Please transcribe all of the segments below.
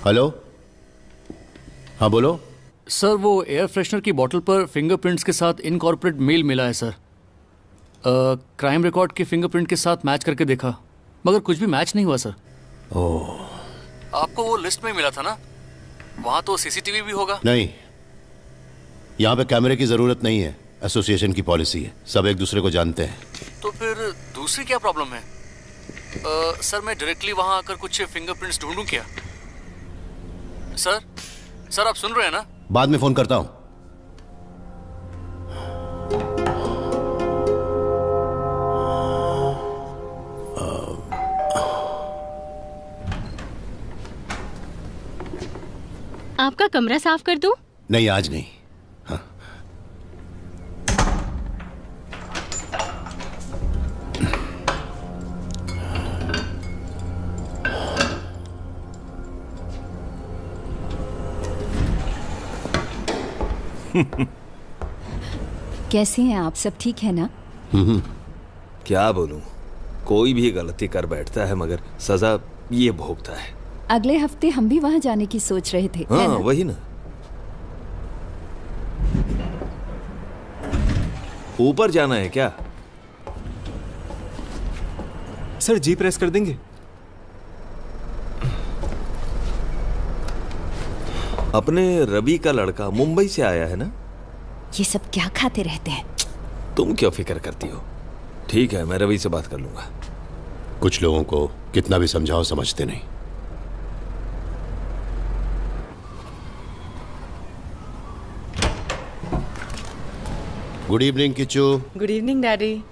Hello, हाँ बोलो। Sir वो एयर फ्रेशनर की बोतल पर फिंगरप्रिंट्स के साथ इनकॉर्पोरेट मेल मिला है सर। क्राइम रिकॉर्ड के फिंगरप्रिंट के साथ मैच करके देखा मगर कुछ भी मैच नहीं हुआ सर। ओह, आपको वो लिस्ट में मिला था ना, वहाँ तो सीसीटीवी भी होगा। नहीं, यहाँ पे कैमरे की जरूरत नहीं है, एसोसिएशन की पॉलिसी है, सब एक दूसरे को जानते हैं। तो फिर दूसरी क्या प्रॉब्लम है? सर मैं डायरेक्टली वहाँ आकर कुछ फिंगरप्रिंट्स ढूंढूं क्या? सर आप सुन रहे हैं ना? बाद में फोन करता हूँ। आपका कमरा साफ कर दूं? नहीं, आज नहीं। हाँ। कैसे हैं आप? सब ठीक है ना? क्या बोलूं, कोई भी गलती कर बैठता है मगर सजा ये भोगता है। अगले हफ्ते हम भी वहाँ जाने की सोच रहे थे। हाँ वही ना। ऊपर जाना है क्या? सर जी प्रेस कर देंगे? अपने रवि का लड़का मुंबई से आया है ना? ये सब क्या खाते रहते हैं? तुम क्यों फिक्र करती हो? ठीक है, मैं रवि से बात कर लूंगा। कुछ लोगों को कितना भी समझाओ समझते नहीं। Good evening Kichchu. Good evening daddy.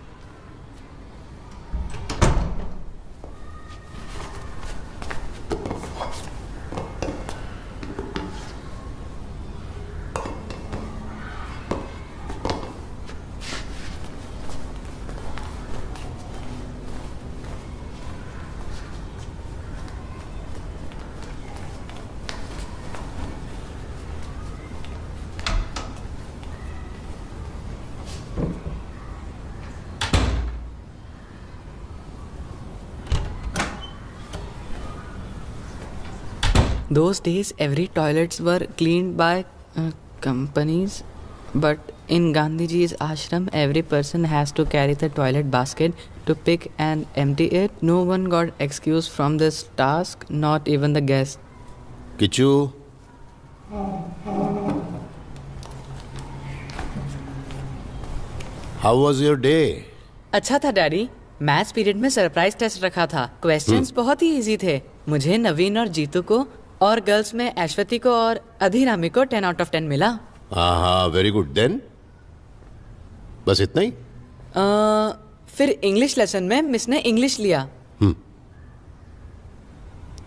Those days, every toilets were cleaned by companies, but in Gandhiji's ashram, every person has to carry the toilet basket to pick and empty it. No one got excused from this task, not even the guest. Kichchu, how was your day? अच्छा था daddy. Maths period में surprise test रखा था। Questions बहुत ही easy थे। मुझे, नवीन और जीतू को, और गर्ल्स में ऐश्वती को और अधिरामी को 10 out of 10 मिला। हाँ, वेरी गुड। देन बस इतना ही? फिर इंग्लिश लेसन में मिस ने इंग्लिश लिया।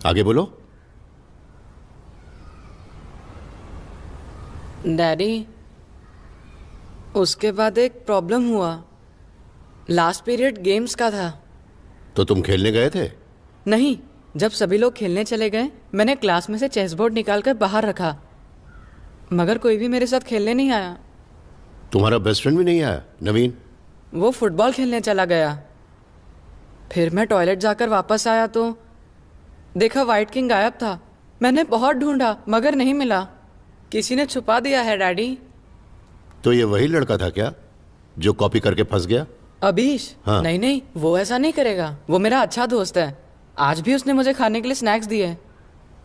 आगे बोलो। डैडी, उसके बाद एक प्रॉब्लम हुआ। लास्ट पीरियड गेम्स का था। तो तुम खेलने गए थे? नहीं, जब सभी लोग खेलने चले गए, मैंने क्लास में से चेस बोर्ड निकालकर बाहर रखा, मगर कोई भी मेरे साथ खेलने नहीं आया। तुम्हारा बेस्ट फ्रेंड भी नहीं आया, नवीन? वो फुटबॉल खेलने चला गया। फिर मैं टॉयलेट जाकर वापस आया तो देखा व्हाइट किंग गायब था। मैंने बहुत ढूंढा मगर नहीं मिला। किसी ने छुपा दिया है डैडी। तो ये वही लड़का था क्या जो कॉपी करके फंस गया? अभीश? हाँ। नहीं, वो ऐसा नहीं करेगा। वो मेरा अच्छा दोस्त है। आज भी उसने मुझे खाने के लिए स्नैक्स दिए।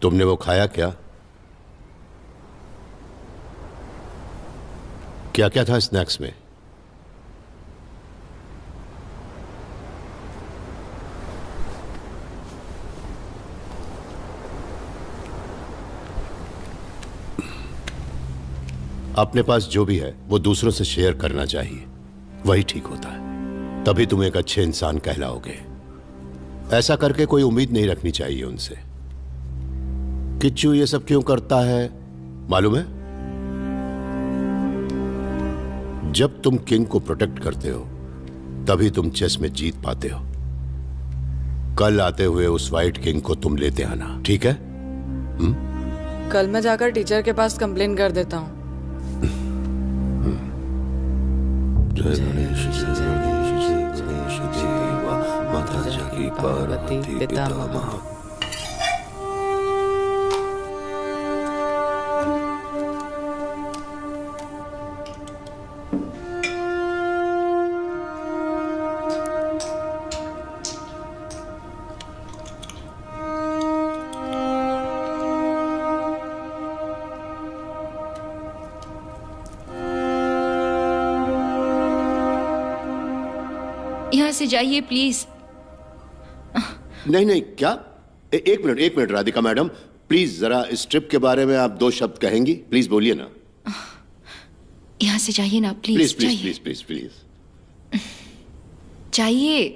तुमने वो खाया क्या? क्या क्या था स्नैक्स में? अपने पास जो भी है वो दूसरों से शेयर करना चाहिए, वही ठीक होता है। तभी तुम एक अच्छे इंसान कहलाओगे। ऐसा करके कोई उम्मीद नहीं रखनी चाहिए उनसे। किच्चू ये सब क्यों करता है मालूम है? जब तुम किंग को प्रोटेक्ट करते हो तभी तुम चेस में जीत पाते हो। कल आते हुए उस व्हाइट किंग को तुम लेते आना, ठीक है? कल मैं जाकर टीचर के पास कंप्लेन कर देता हूँ। पार्वती पितामह। यहाँ से जाइए प्लीज। नहीं नहीं, क्या? एक मिनट राधिका मैडम, प्लीज जरा इस ट्रिप के बारे में आप 2 शब्द कहेंगी? प्लीज बोलिए ना। यहाँ से जाइए ना please. Please please please please please जाइए।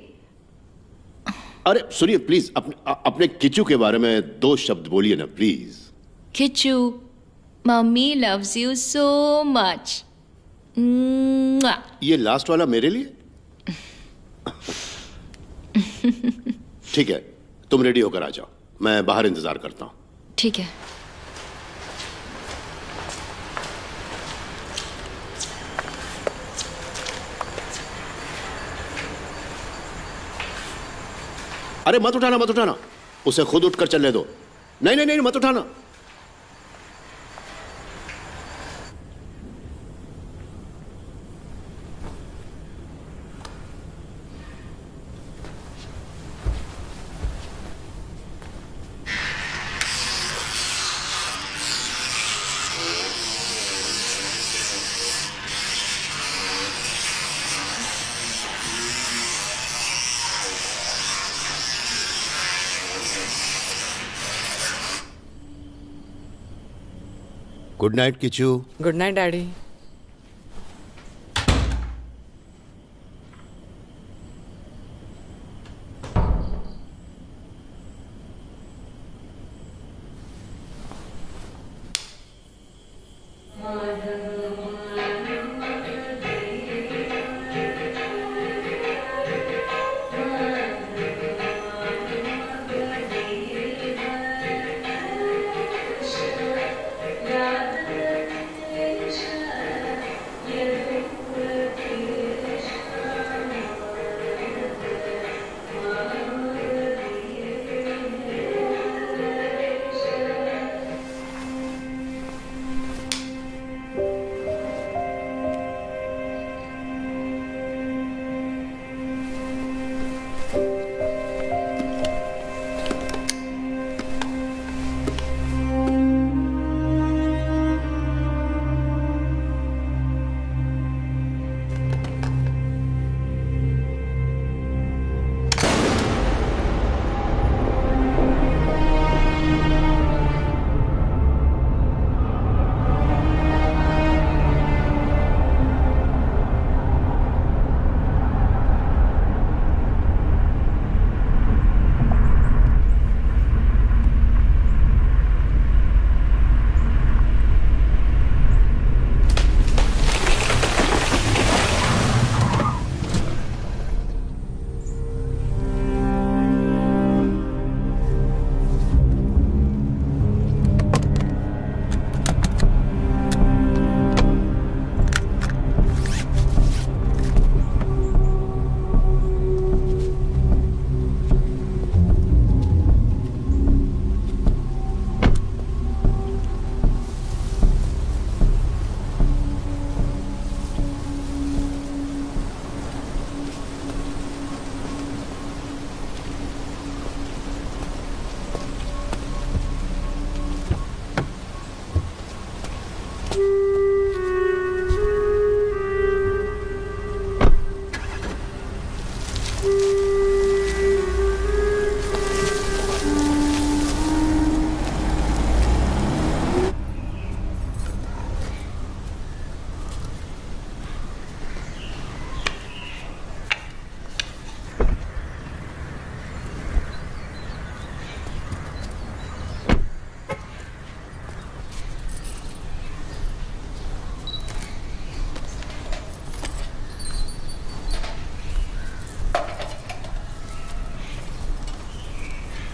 अरे सुनिए प्लीज, अपने किचू के बारे में 2 शब्द बोलिए ना please. Kishu, mummy loves you so much. ये लास्ट वाला मेरे लिए? ठीक है, तुम रेडी होकर आ जाओ, मैं बाहर इंतजार करता हूं। ठीक है। अरे मत उठाना, उसे खुद उठकर चलने दो। नहीं नहीं नहीं, मत उठाना। Good night Kishu. Good night daddy.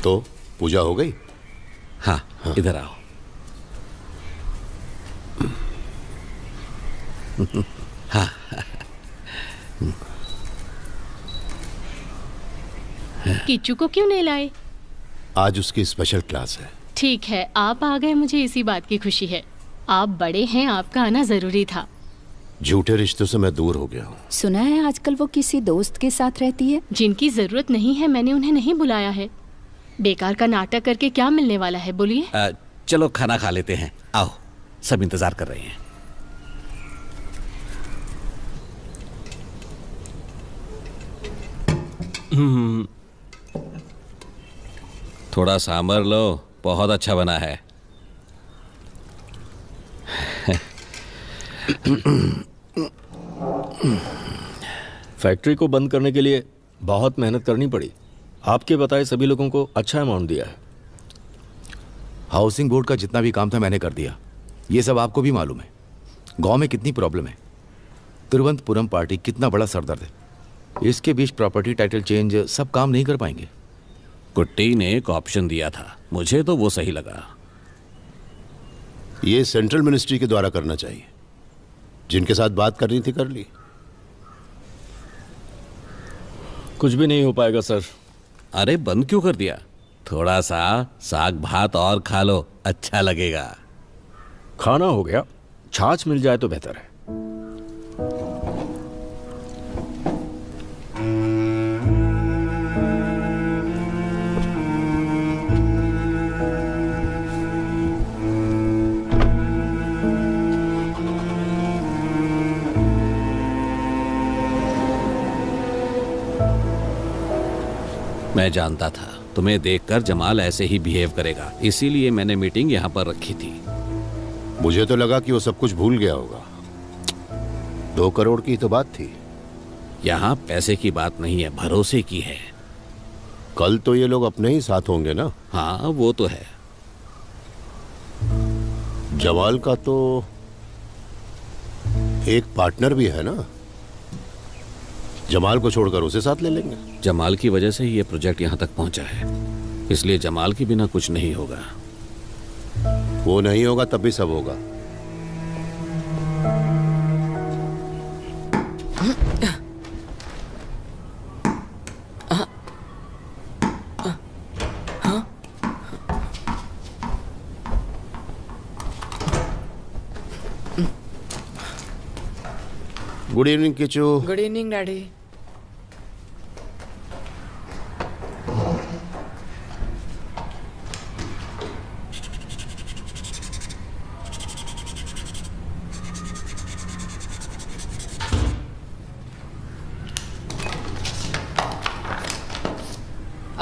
तो पूजा हो गई? हाँ, इधर आओ। हाँ। किच्चू को क्यों नहीं लाए? आज उसकी स्पेशल क्लास है। ठीक है, आप आ गए, मुझे इसी बात की खुशी है। आप बड़े हैं, आपका आना जरूरी था। झूठे रिश्तों से मैं दूर हो गया हूँ। सुना है आजकल वो किसी दोस्त के साथ रहती है। जिनकी जरूरत नहीं है मैंने उन्हें नहीं बुलाया है। बेकार का नाटक करके क्या मिलने वाला है, बोलिए। चलो खाना खा लेते हैं, आओ, सब इंतजार कर रहे हैं। थोड़ा सांभर लो, बहुत अच्छा बना है। फैक्ट्री को बंद करने के लिए बहुत मेहनत करनी पड़ी। आपके बताए सभी लोगों को अच्छा अमाउंट दिया है। हाउसिंग बोर्ड का जितना भी काम था मैंने कर दिया। ये सब आपको भी मालूम है। गांव में कितनी प्रॉब्लम है, तिरुवनंतपुरम पार्टी कितना बड़ा सरदर्द है। इसके बीच प्रॉपर्टी टाइटल चेंज सब काम नहीं कर पाएंगे। कुट्टी ने एक ऑप्शन दिया था, मुझे तो वो सही लगा। ये सेंट्रल मिनिस्ट्री के द्वारा करना चाहिए। जिनके साथ बात करनी थी कर ली। कुछ भी नहीं हो पाएगा सर। अरे बंद क्यों कर दिया? थोड़ा सा साग भात और खा लो, अच्छा लगेगा। खाना हो गया, छाछ मिल जाए तो बेहतर है। मैं जानता था तुम्हें देखकर जमाल ऐसे ही बिहेव करेगा, इसीलिए मैंने मीटिंग यहाँ पर रखी थी। मुझे तो लगा कि वो सब कुछ भूल गया होगा। 2 करोड़ की तो बात थी। यहाँ पैसे की बात नहीं है, भरोसे की है। कल तो ये लोग अपने ही साथ होंगे ना? हाँ वो तो है। जमाल का तो एक पार्टनर भी है ना? जमाल को छोड़कर उसे साथ ले लेंगे। जमाल की वजह से ही ये प्रोजेक्ट यहाँ तक पहुँचा है, इसलिए जमाल के बिना कुछ नहीं होगा। वो नहीं होगा तब भी सब होगा। Good evening Kishu. Good evening daddy.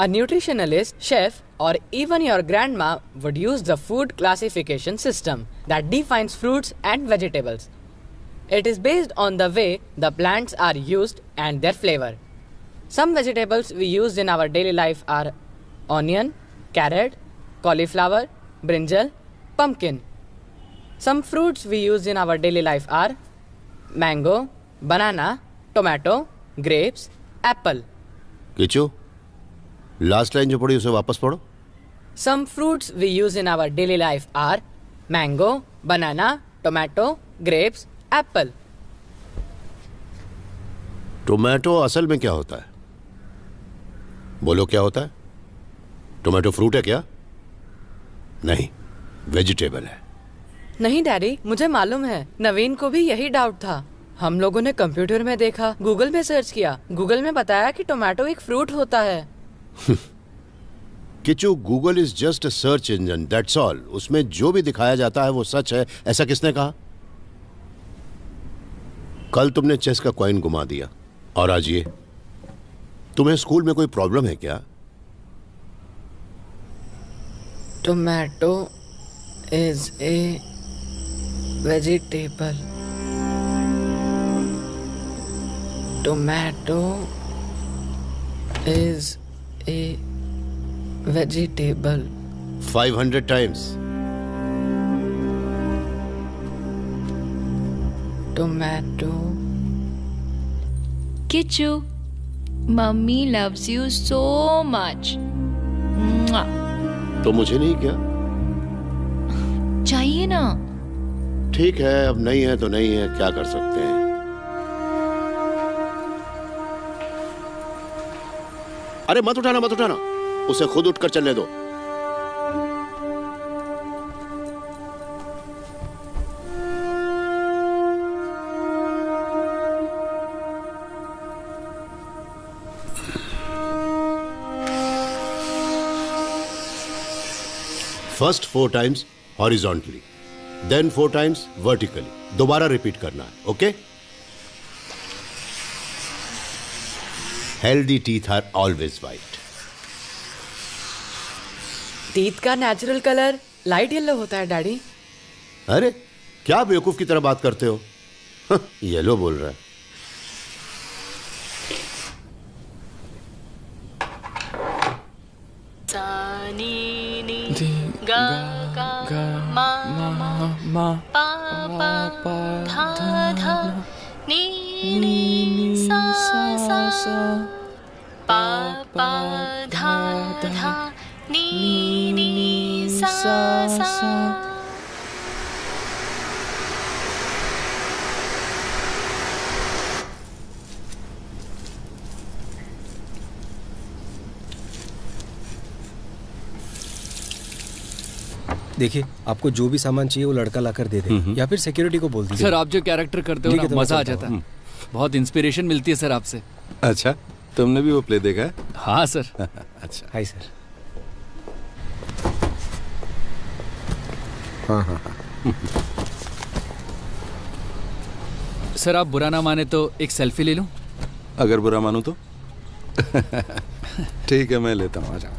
A nutritionalist, chef, or even your grandma would use the food classification system that defines fruits and vegetables. It is based on the way the plants are used and their flavor. Some vegetables we use in our daily life are onion, carrot, cauliflower, brinjal, pumpkin. Some fruits we use in our daily life are mango, banana, tomato, grapes, apple. Kishu, last line जो पढ़ी उसे वापस पढ़ो। Some fruits we use in our daily life are mango, banana, tomato, grapes, apple. Tomato असल में क्या होता है? बोलो क्या होता है? टोमेटो फ्रूट है क्या? नहीं, वेजिटेबल है। नहीं डैडी, मुझे मालूम है। नवीन को भी यही डाउट था। हम लोगों ने कंप्यूटर में देखा, गूगल में सर्च किया, गूगल में बताया कि टोमेटो एक फ्रूट होता है। Kishu, Google is just a search engine, that's all. उसमें जो भी दिखाया जाता है वो सच है, ऐसा किसने कहा? कल तुमने चेस का कॉइन घुमा दिया और आज ये। तुम्हें स्कूल में कोई प्रॉब्लम है क्या? Tomato is a vegetable. Tomato is a vegetable. 500 times. Tomato. Kichu, Mummy loves you so much. Mwah. तो मुझे नहीं क्या? चाहिए ना? ठीक है, अब नहीं है तो नहीं है, क्या कर सकते हैं। अरे मत उठाना, मत उठाना, उसे खुद उठकर चलने दो। First 4 times horizontally, then 4 times vertically. दोबारा रिपीट करना है, okay? Healthy teeth are always white. Teeth का नेचुरल कलर लाइट येलो होता है डैडी। अरे क्या बेवकूफ की तरह बात करते हो? येलो बोल रहा है। गा गा मा मा पा पा धा धा नी नी सा सा पा पा धा धा नी नी सा सा। देखिए, आपको जो भी सामान चाहिए वो लड़का लाकर दे दे, या फिर सिक्योरिटी को बोल दीजिए। सर आप जो कैरेक्टर करते हो ना, मजा आ जाता है। बहुत इंस्पिरेशन मिलती है सर आपसे। अच्छा, तुमने भी वो प्ले देखा है? हाँ सर। अच्छा। Hi sir. हाँ। सर आप बुरा ना माने तो एक सेल्फी ले लूं? अगर बुरा मानूं तो? ठीक है, मैं लेता हूँ, आ जाओ।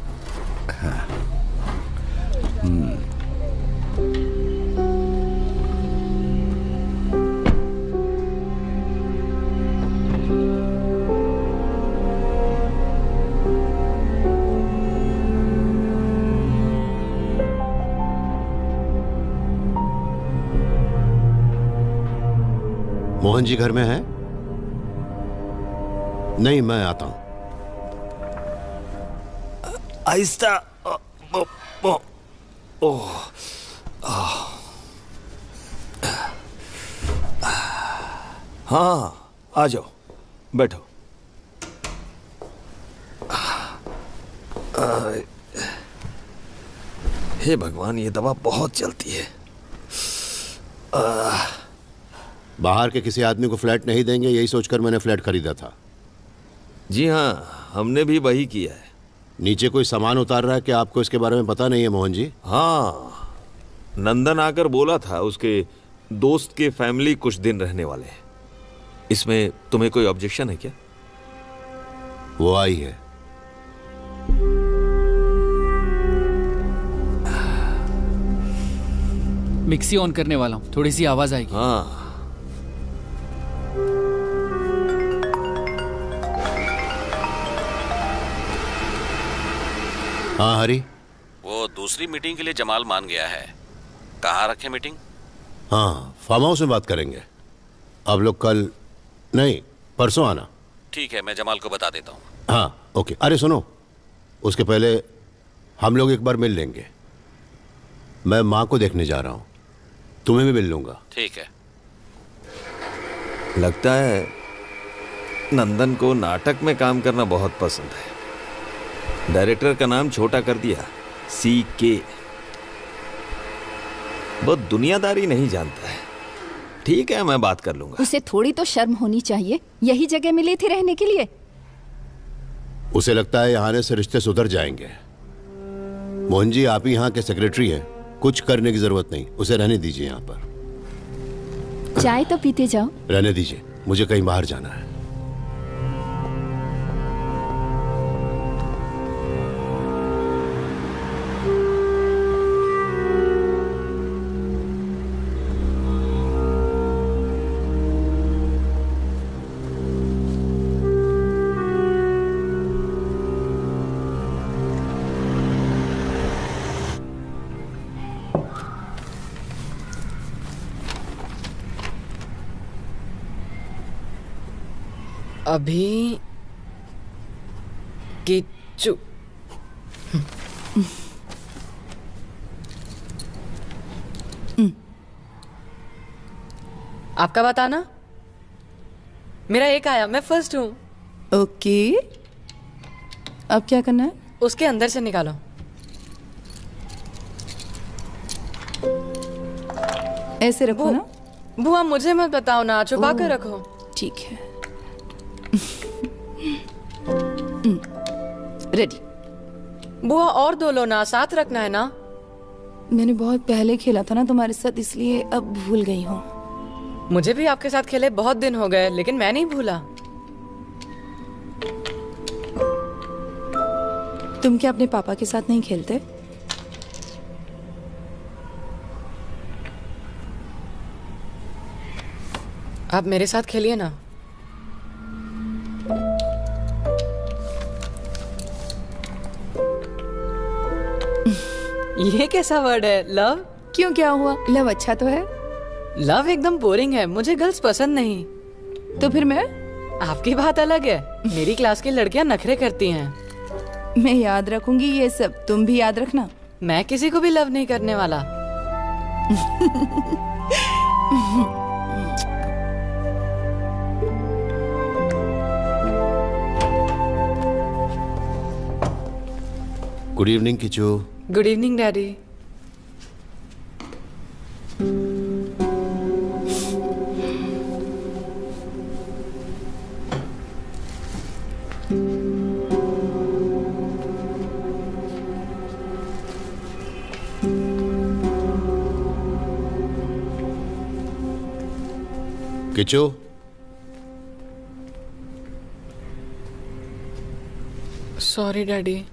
मोहन जी घर में है? नहीं, मैं आता हूं। आहिस्ता। हाँ, आ जाओ, बैठो। हे भगवान, ये दवा बहुत चलती है। बाहर के किसी आदमी को फ्लैट नहीं देंगे, यही सोचकर मैंने फ्लैट खरीदा था। जी हाँ, हमने भी वही किया है। नीचे कोई सामान उतार रहा है कि आपको इसके बारे में पता नहीं है मोहन जी? हाँ, नंदन आकर बोला था उसके दोस्त के फैमिली कुछ दिन रहने वाले हैं। इसमें तुम्हें कोई ऑब्जेक्शन है क्या? वो आई है। मिक्सी ऑन करने वाला हूँ, थोड़ी सी आवाज आएगी। हाँ। हाँ हरी, वो दूसरी मीटिंग के लिए जमाल मान गया है। कहाँ रखे मीटिंग? हाँ, फार्म हाउस में बात करेंगे। अब लोग कल नहीं, परसों आना। ठीक है, मैं जमाल को बता देता हूँ। हाँ ओके। अरे सुनो, उसके पहले हम लोग एक बार मिल लेंगे। मैं माँ को देखने जा रहा हूँ, तुम्हें भी मिल लूंगा। ठीक है। लगता है नंदन को नाटक में काम करना बहुत पसंद है। डायरेक्टर का नाम छोटा कर दिया, CK। बहुत दुनियादारी नहीं जानता है। ठीक है, मैं बात कर लूंगा। उसे थोड़ी तो शर्म होनी चाहिए, यही जगह मिली थी रहने के लिए। उसे लगता है यहाँ आने से रिश्ते सुधर जाएंगे। मोहन जी, आप ही यहाँ के सेक्रेटरी हैं, कुछ करने की जरूरत नहीं। उसे रहने दीजिए यहाँ पर। चाय तो पीते जाओ। रहने दीजिए, मुझे कहीं बाहर जाना है। अभी किच्चू। आपका बताना। मेरा एक आया, मैं फर्स्ट हूँ। ओके, अब क्या करना है? उसके अंदर से निकालो। ऐसे रखो ना। बुआ मुझे मत बताओ ना, छुपा कर रखो। ठीक है। रेडी। बुआ और दो लो ना, साथ रखना है ना। मैंने बहुत पहले खेला था ना तुम्हारे साथ, इसलिए अब भूल गई हूँ। मुझे भी आपके साथ खेले बहुत दिन हो गए, लेकिन मैं नहीं भूला। तुम क्या अपने पापा के साथ नहीं खेलते? आप मेरे साथ खेलिए ना। ये कैसा वर्ड है? लव? क्यों, क्या हुआ? लव अच्छा तो है। लव एकदम बोरिंग है, मुझे गर्ल्स पसंद नहीं। तो फिर मैं? आपकी बात अलग है। मेरी क्लास की लड़कियां नखरे करती हैं। मैं याद रखूंगी ये सब, तुम भी याद रखना। मैं किसी को भी लव नहीं करने वाला। Good evening Kishu. Good evening daddy. Kishu, sorry daddy.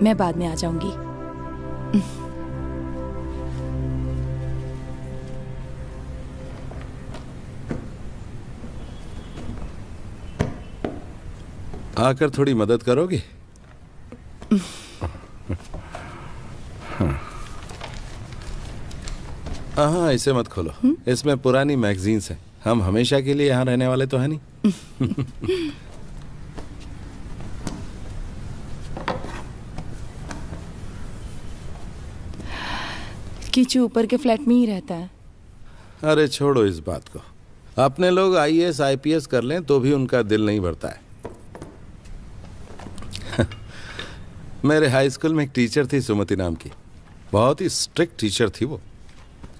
मैं बाद में आ जाऊंगी। आकर थोड़ी मदद करोगी? हाँ, इसे मत खोलो। इसमें पुरानी मैगजीन्स हैं। हम हमेशा के लिए यहाँ रहने वाले तो है नहीं। किचू ऊपर के फ्लैट में ही रहता है। अरे छोड़ो इस बात को। अपने लोग IAS IPS कर लें तो भी उनका दिल नहीं भरता है। मेरे हाई स्कूल में एक टीचर थी, सुमति नाम की। बहुत ही स्ट्रिक्ट टीचर थी वो।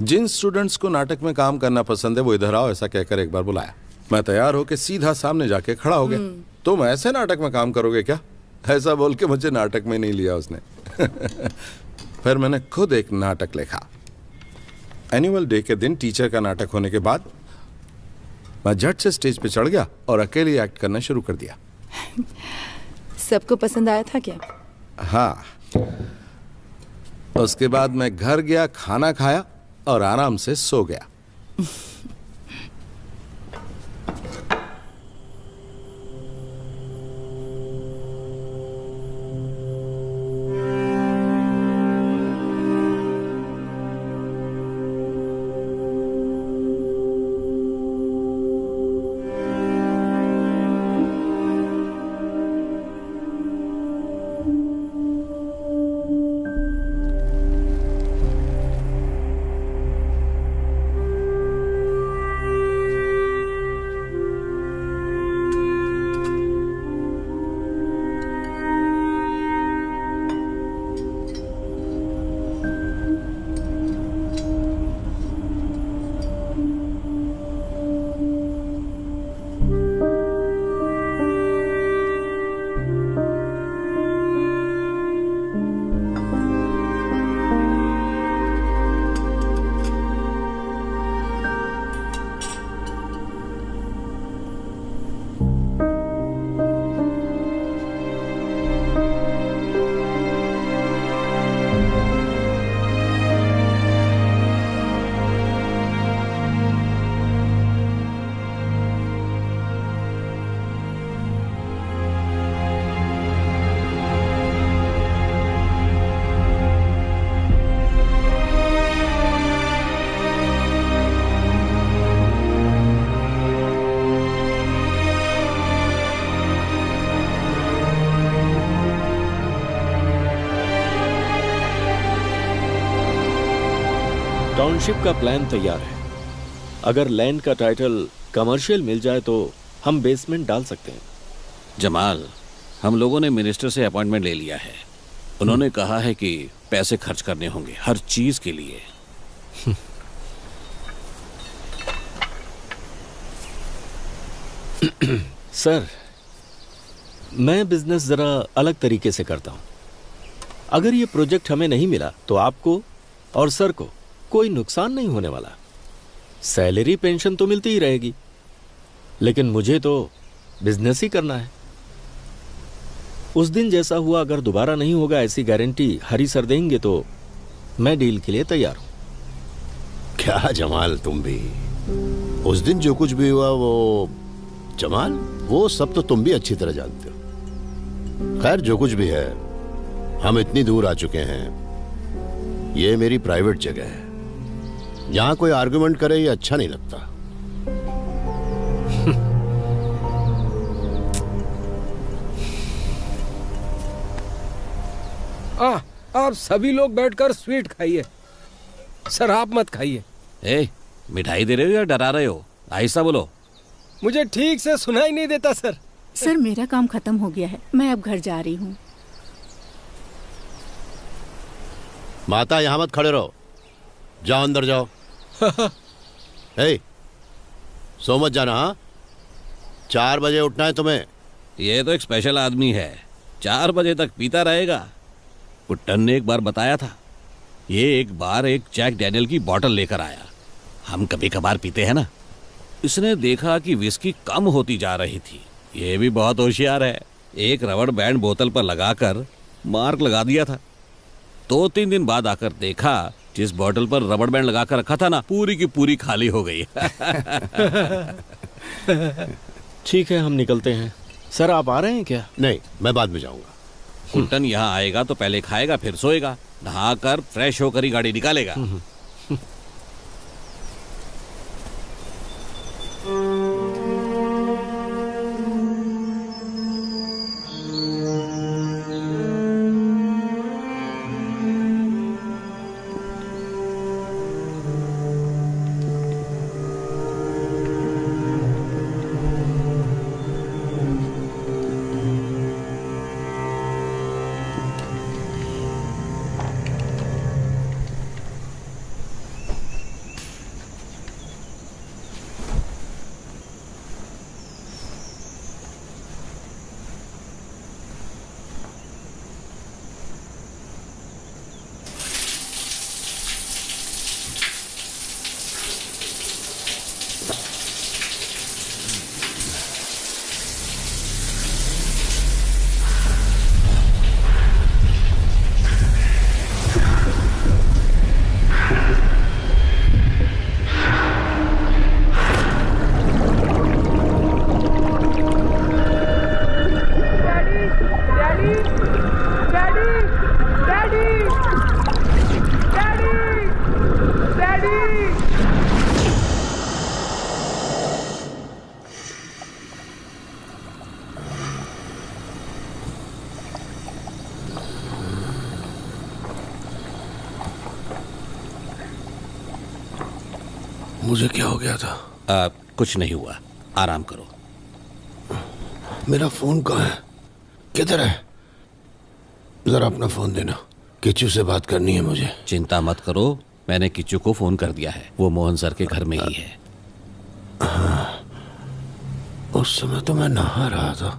जिन स्टूडेंट्स को नाटक में काम करना पसंद है वो इधर आओ ऐसा कहकर एक बार बुलाया। मैं तैयार होकर सीधा सामने जाके खड़ा हो गया। तुम ऐसे नाटक में काम करोगे क्या? ऐसा बोल के मुझे नाटक में नहीं लिया उसने। फिर मैंने खुद एक नाटक लिखा। एनुअल डे के दिन टीचर का नाटक होने के बाद मैं झट से स्टेज पे चढ़ गया और अकेले एक्ट करना शुरू कर दिया। सबको पसंद आया था क्या? हाँ। उसके बाद मैं घर गया, खाना खाया और आराम से सो गया। टाउनशिप का प्लान तैयार है। अगर लैंड का टाइटल कमर्शियल मिल जाए तो हम बेसमेंट डाल सकते हैं। जमाल, हम लोगों ने मिनिस्टर से अपॉइंटमेंट ले लिया है। उन्होंने कहा है कि पैसे खर्च करने होंगे हर चीज के लिए। सर, मैं बिजनेस जरा अलग तरीके से करता हूं। अगर ये प्रोजेक्ट हमें नहीं मिला तो आपको और सर को कोई नुकसान नहीं होने वाला। सैलरी पेंशन तो मिलती ही रहेगी, लेकिन मुझे तो बिजनेस ही करना है। उस दिन जैसा हुआ अगर दोबारा नहीं होगा ऐसी गारंटी हरी सर देंगे तो मैं डील के लिए तैयार हूं। क्या जमाल, तुम भी उस दिन जो कुछ भी हुआ वो जमाल, वो सब तो तुम भी अच्छी तरह जानते हो। खैर जो कुछ भी है, हम इतनी दूर आ चुके हैं। ये मेरी प्राइवेट जगह है, यहां कोई आर्गुमेंट करे ये अच्छा नहीं लगता। आप सभी लोग बैठकर स्वीट खाइए, सर आप मत खाइए। ए, मिठाई दे रहे हो या डरा रहे हो? आहिस्ता बोलो। मुझे ठीक से सुनाई नहीं देता सर। सर मेरा काम खत्म हो गया है, मैं अब घर जा रही हूँ। माता यहां मत खड़े रहो, जाओ अंदर जाओ। हे, सो मत जाना। हाँ, 4 बजे उठना है तुम्हें। ये तो एक स्पेशल आदमी है, 4 बजे तक पीता रहेगा। कुट्टन ने एक बार बताया था, ये एक बार एक जैक डैनियल की बोतल लेकर आया। हम कभी कभार पीते हैं ना। इसने देखा कि विस्की कम होती जा रही थी। ये भी बहुत होशियार है, एक रबड़ बैंड बोतल पर लगाकर मार्क लगा दिया था। 2-3 दिन बाद आकर देखा जिस बोतल पर रबड़ बैंड लगाकर रखा था ना, पूरी की पूरी खाली हो गई। ठीक है, हम निकलते हैं। सर आप आ रहे हैं क्या? नहीं, मैं बाद में जाऊंगा। कुल्टन यहाँ आएगा तो पहले खाएगा फिर सोएगा, नहाकर फ्रेश होकर ही गाड़ी निकालेगा। मुझे क्या हो गया था? कुछ नहीं हुआ, आराम करो। मेरा फोन कहाँ है? किधर है? जरा अपना फोन देना, किच्चू से बात करनी है मुझे। चिंता मत करो, मैंने किच्चू को फोन कर दिया है, वो मोहन सर के घर में ही है। हाँ, उस समय तो मैं नहा रहा था।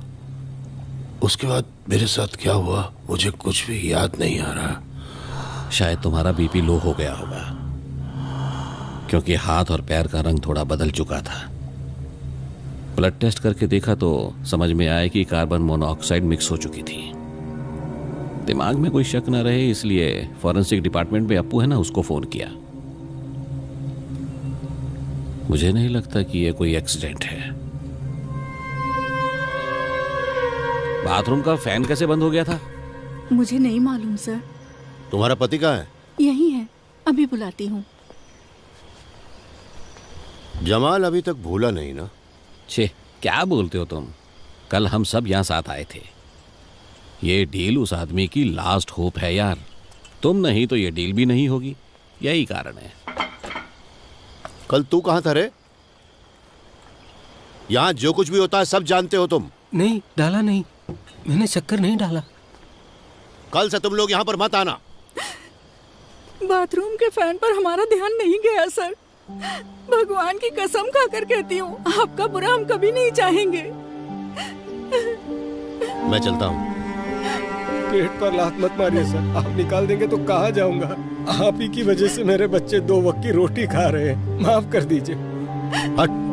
उसके बाद मेरे साथ क्या हुआ मुझे कुछ भी याद नहीं आ रहा। शायद तुम्हारा बीपी लो हो गया होगा, क्योंकि हाथ और पैर का रंग थोड़ा बदल चुका था। ब्लड टेस्ट करके देखा तो समझ में आया कि कार्बन मोनोऑक्साइड मिक्स हो चुकी थी। दिमाग में कोई शक न रहे इसलिए फॉरेंसिक डिपार्टमेंट में अप्पू है ना, उसको फोन किया। मुझे नहीं लगता कि यह कोई एक्सीडेंट है। बाथरूम का फैन कैसे बंद हो गया था? मुझे नहीं मालूम सर। तुम्हारा पति कहाँ है? यही है, अभी बुलाती हूँ। जमाल अभी तक भूला नहीं ना? छे, क्या बोलते हो तुम? कल हम सब यहाँ साथ आए थे। ये डील उस आदमी की लास्ट होप है यार। तुम नहीं तो ये डील भी नहीं होगी, यही कारण है। कल तू कहाँ था रे? यहाँ जो कुछ भी होता है सब जानते हो तुम। नहीं, डाला नहीं, मैंने शक्कर नहीं डाला। कल से तुम लोग यहाँ पर मत आना। बाथरूम के फैन पर हमारा ध्यान नहीं गया सर। भगवान की कसम खाकर कहती हूँ, आपका बुरा हम कभी नहीं चाहेंगे। मैं चलता हूँ। पेट पर लात मत मारिए सर, आप निकाल देंगे तो कहाँ जाऊंगा। आप ही की वजह से मेरे बच्चे 2 वक्त की रोटी खा रहे हैं, माफ कर दीजिए। हट।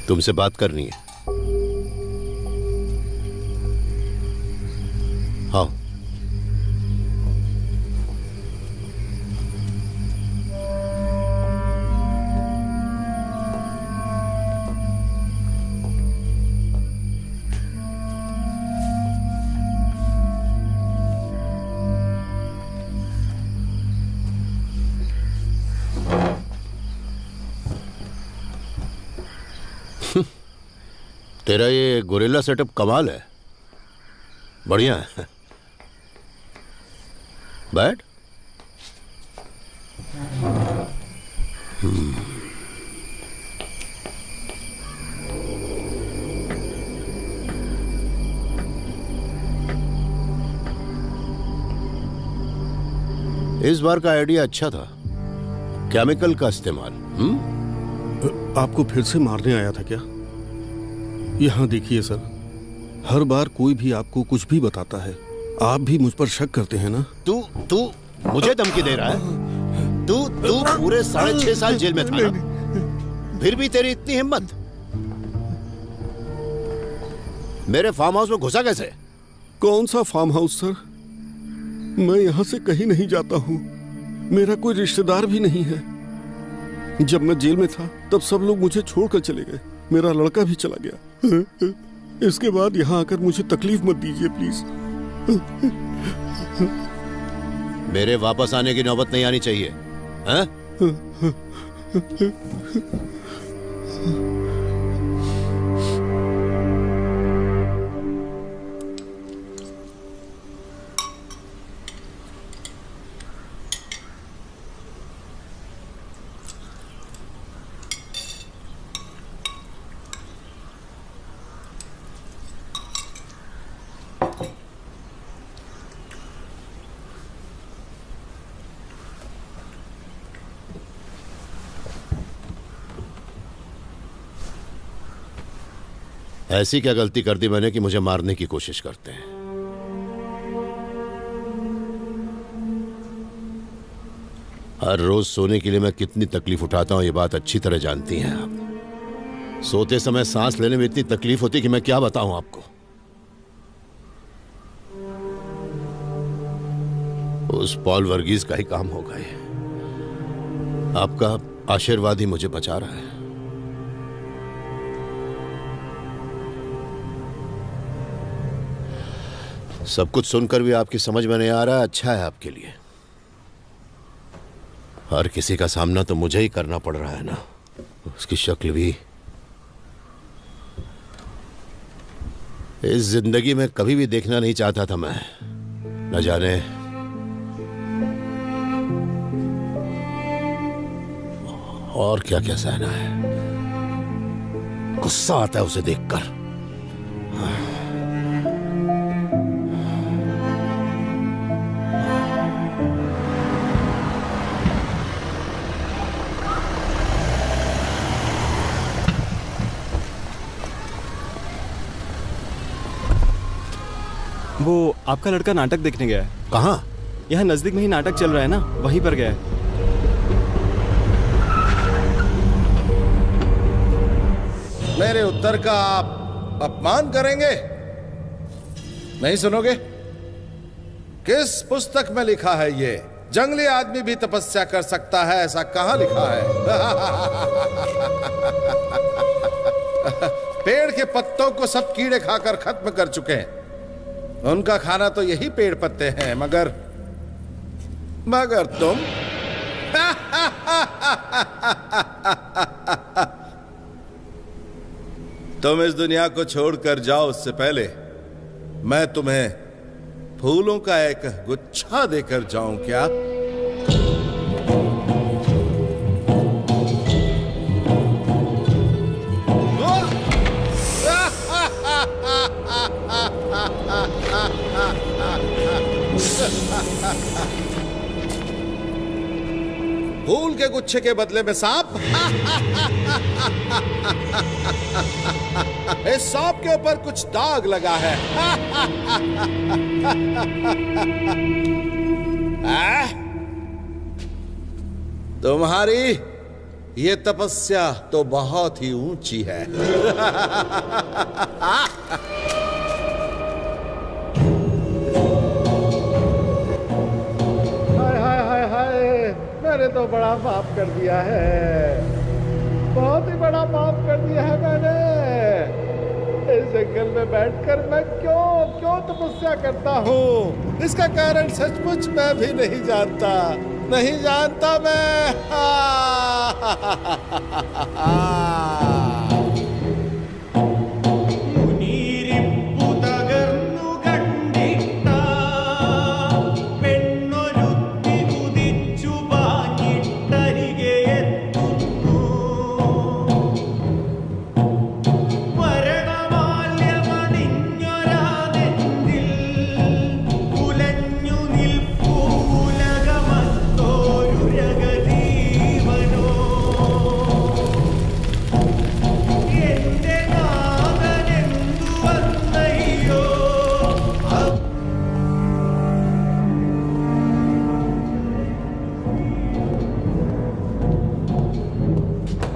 तुमसे बात करनी है। हाँ, तेरा ये गोरिल्ला सेटअप कमाल है, बढ़िया है। बैठ। इस बार का आइडिया अच्छा था, केमिकल का इस्तेमाल। आपको फिर से मारने आया था क्या? यहाँ देखिए सर, हर बार कोई भी आपको कुछ भी बताता है, आप भी मुझ पर शक करते हैं ना? तू मुझे धमकी दे रहा है? तू पूरे 6.5 साल जेल में था ना? फिर भी तेरी इतनी हिम्मत? मेरे फार्म हाउस में घुसा कैसे? कौन सा फार्म हाउस सर? मैं यहाँ से कहीं नहीं जाता हूँ, मेरा कोई रिश्तेदार भी नहीं है। जब मैं जेल में था तब सब लोग मुझे छोड़कर चले गए, मेरा लड़का भी चला गया। इसके बाद यहाँ आकर मुझे तकलीफ मत दीजिए प्लीज। मेरे वापस आने की नौबत नहीं आनी चाहिए, हैं? ऐसी क्या गलती कर दी मैंने कि मुझे मारने की कोशिश करते हैं? हर रोज सोने के लिए मैं कितनी तकलीफ उठाता हूं, ये बात अच्छी तरह जानती हैं आप। सोते समय सांस लेने में इतनी तकलीफ होती कि मैं क्या बताऊं आपको। उस पॉल वर्गीज का ही काम होगा ये। आपका आशीर्वाद ही मुझे बचा रहा है। सब कुछ सुनकर भी आपकी समझ में नहीं आ रहा, अच्छा है आपके लिए। हर किसी का सामना तो मुझे ही करना पड़ रहा है ना। उसकी शक्ल भी इस जिंदगी में कभी भी देखना नहीं चाहता था मैं। न जाने और क्या क्या सहना है। गुस्सा आता है उसे देखकर। वो आपका लड़का नाटक देखने गया है। कहाँ? यहाँ नजदीक में ही नाटक चल रहा है ना, वहीं पर गया है। मेरे उत्तर का आप अपमान करेंगे? नहीं सुनोगे? किस पुस्तक में लिखा है ये? जंगली आदमी भी तपस्या कर सकता है, ऐसा कहां लिखा है? पेड़ के पत्तों को सब कीड़े खाकर खत्म कर चुके हैं। उनका खाना तो यही पेड़ पत्ते हैं, मगर तुम तुम इस दुनिया को छोड़कर जाओ उससे पहले मैं तुम्हें फूलों का एक गुच्छा देकर जाऊं क्या? फूल के गुच्छे के बदले में सांप? इस सांप के ऊपर कुछ दाग लगा है। तुम्हारी ये तपस्या तो बहुत ही ऊंची है। मैंने तो बड़ा पाप कर दिया है, बहुत ही बड़ा पाप कर दिया है मैंने। इस जंगल में बैठकर मैं क्यों तपस्या करता हूँ, इसका कारण सचमुच मैं भी नहीं जानता मैं।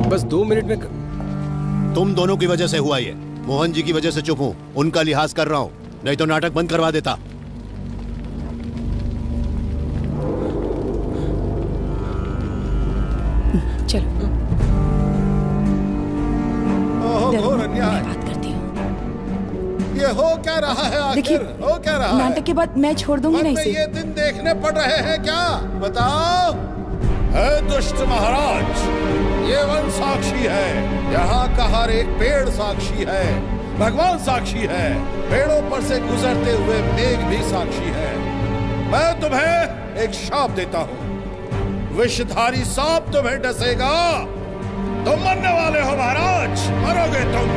बस 2 मिनट में तुम दोनों की वजह से हुआ ये। मोहन जी की वजह से चुप हूं, उनका लिहाज कर रहा हूं, नहीं तो नाटक बंद करवा देता। चलो घोर अन्याय। बात करती हूँ। ये हो क्या रहा है आखिर? हो क्या रहा है? नाटक के बाद मैं छोड़ दूंगी ना इसे। ये दिन देखने पड़ रहे हैं क्या? बताओ। है दुष्ट महाराज, ये वन साक्षी है, यहाँ का हर एक पेड़ साक्षी है, भगवान साक्षी है, पेड़ों पर से गुजरते हुए मेघ भी साक्षी है। मैं तुम्हें एक शाप देता हूँ, विषधारी सांप तुम्हें डसेगा, तुम मरने वाले हो महाराज, मरोगे तुम।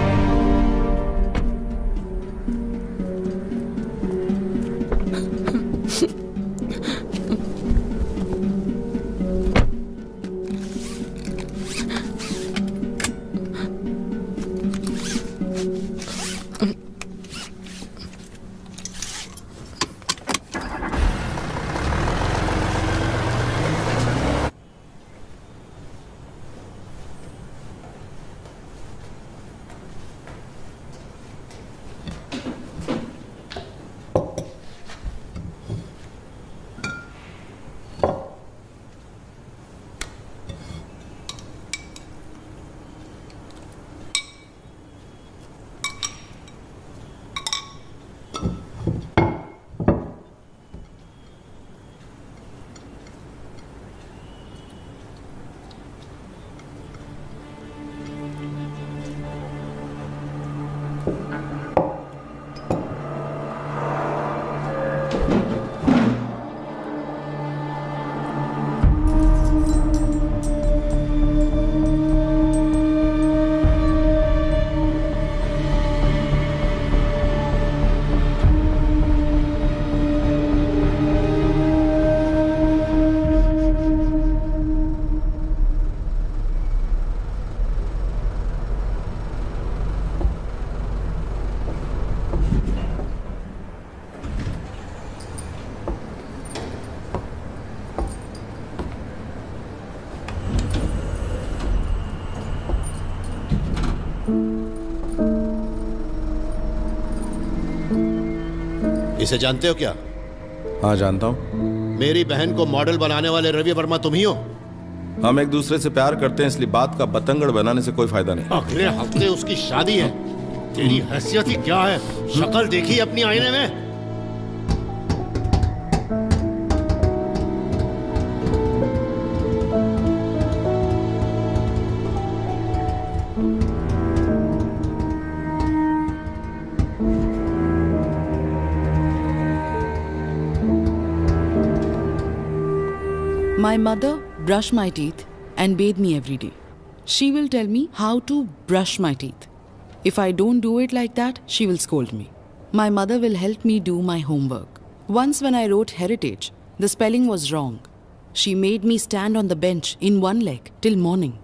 इसे जानते हो क्या? हाँ जानता हूँ। मेरी बहन को मॉडल बनाने वाले रवि वर्मा तुम ही हो। हम एक दूसरे से प्यार करते हैं, इसलिए बात का बतंगड़ बनाने से कोई फायदा नहीं। अगले हफ्ते उसकी शादी है। तेरी हैसियत ही क्या है? शक्ल देखी अपनी आईने में? My mother brushed my teeth and bathed me every day. She will tell me how to brush my teeth. If I don't do it like that, she will scold me. My mother will help me do my homework. Once when I wrote heritage, the spelling was wrong. She made me stand on the bench in one leg till morning.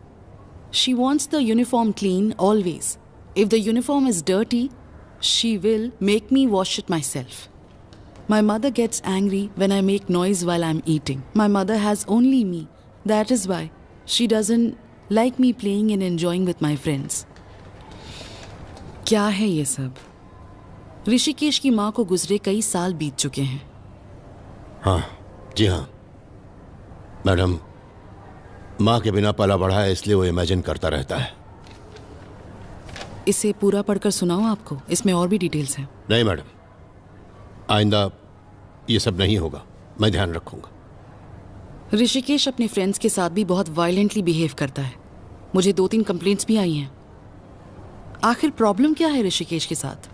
She wants the uniform clean always. If the uniform is dirty, she will make me wash it myself. My mother gets angry when I make noise while I'm eating. My mother has only me. That is why she doesn't like me playing and enjoying with my friends. क्या है ये सब? ऋषिकेश की माँ को गुजरे कई साल बीत चुके हैं। हाँ, जी हाँ मैडम, माँ के बिना पला बढ़ा है, इसलिए वो इमेजिन करता रहता है। इसे पूरा पढ़कर सुनाऊं आपको? इसमें और भी डिटेल्स हैं। नहीं मैडम, आइंदा ये सब नहीं होगा, मैं ध्यान रखूंगा। ऋषिकेश अपने फ्रेंड्स के साथ भी बहुत वायलेंटली बिहेव करता है। मुझे 2-3 कंप्लेंट्स भी आई हैं। आखिर प्रॉब्लम क्या है ऋषिकेश के साथ?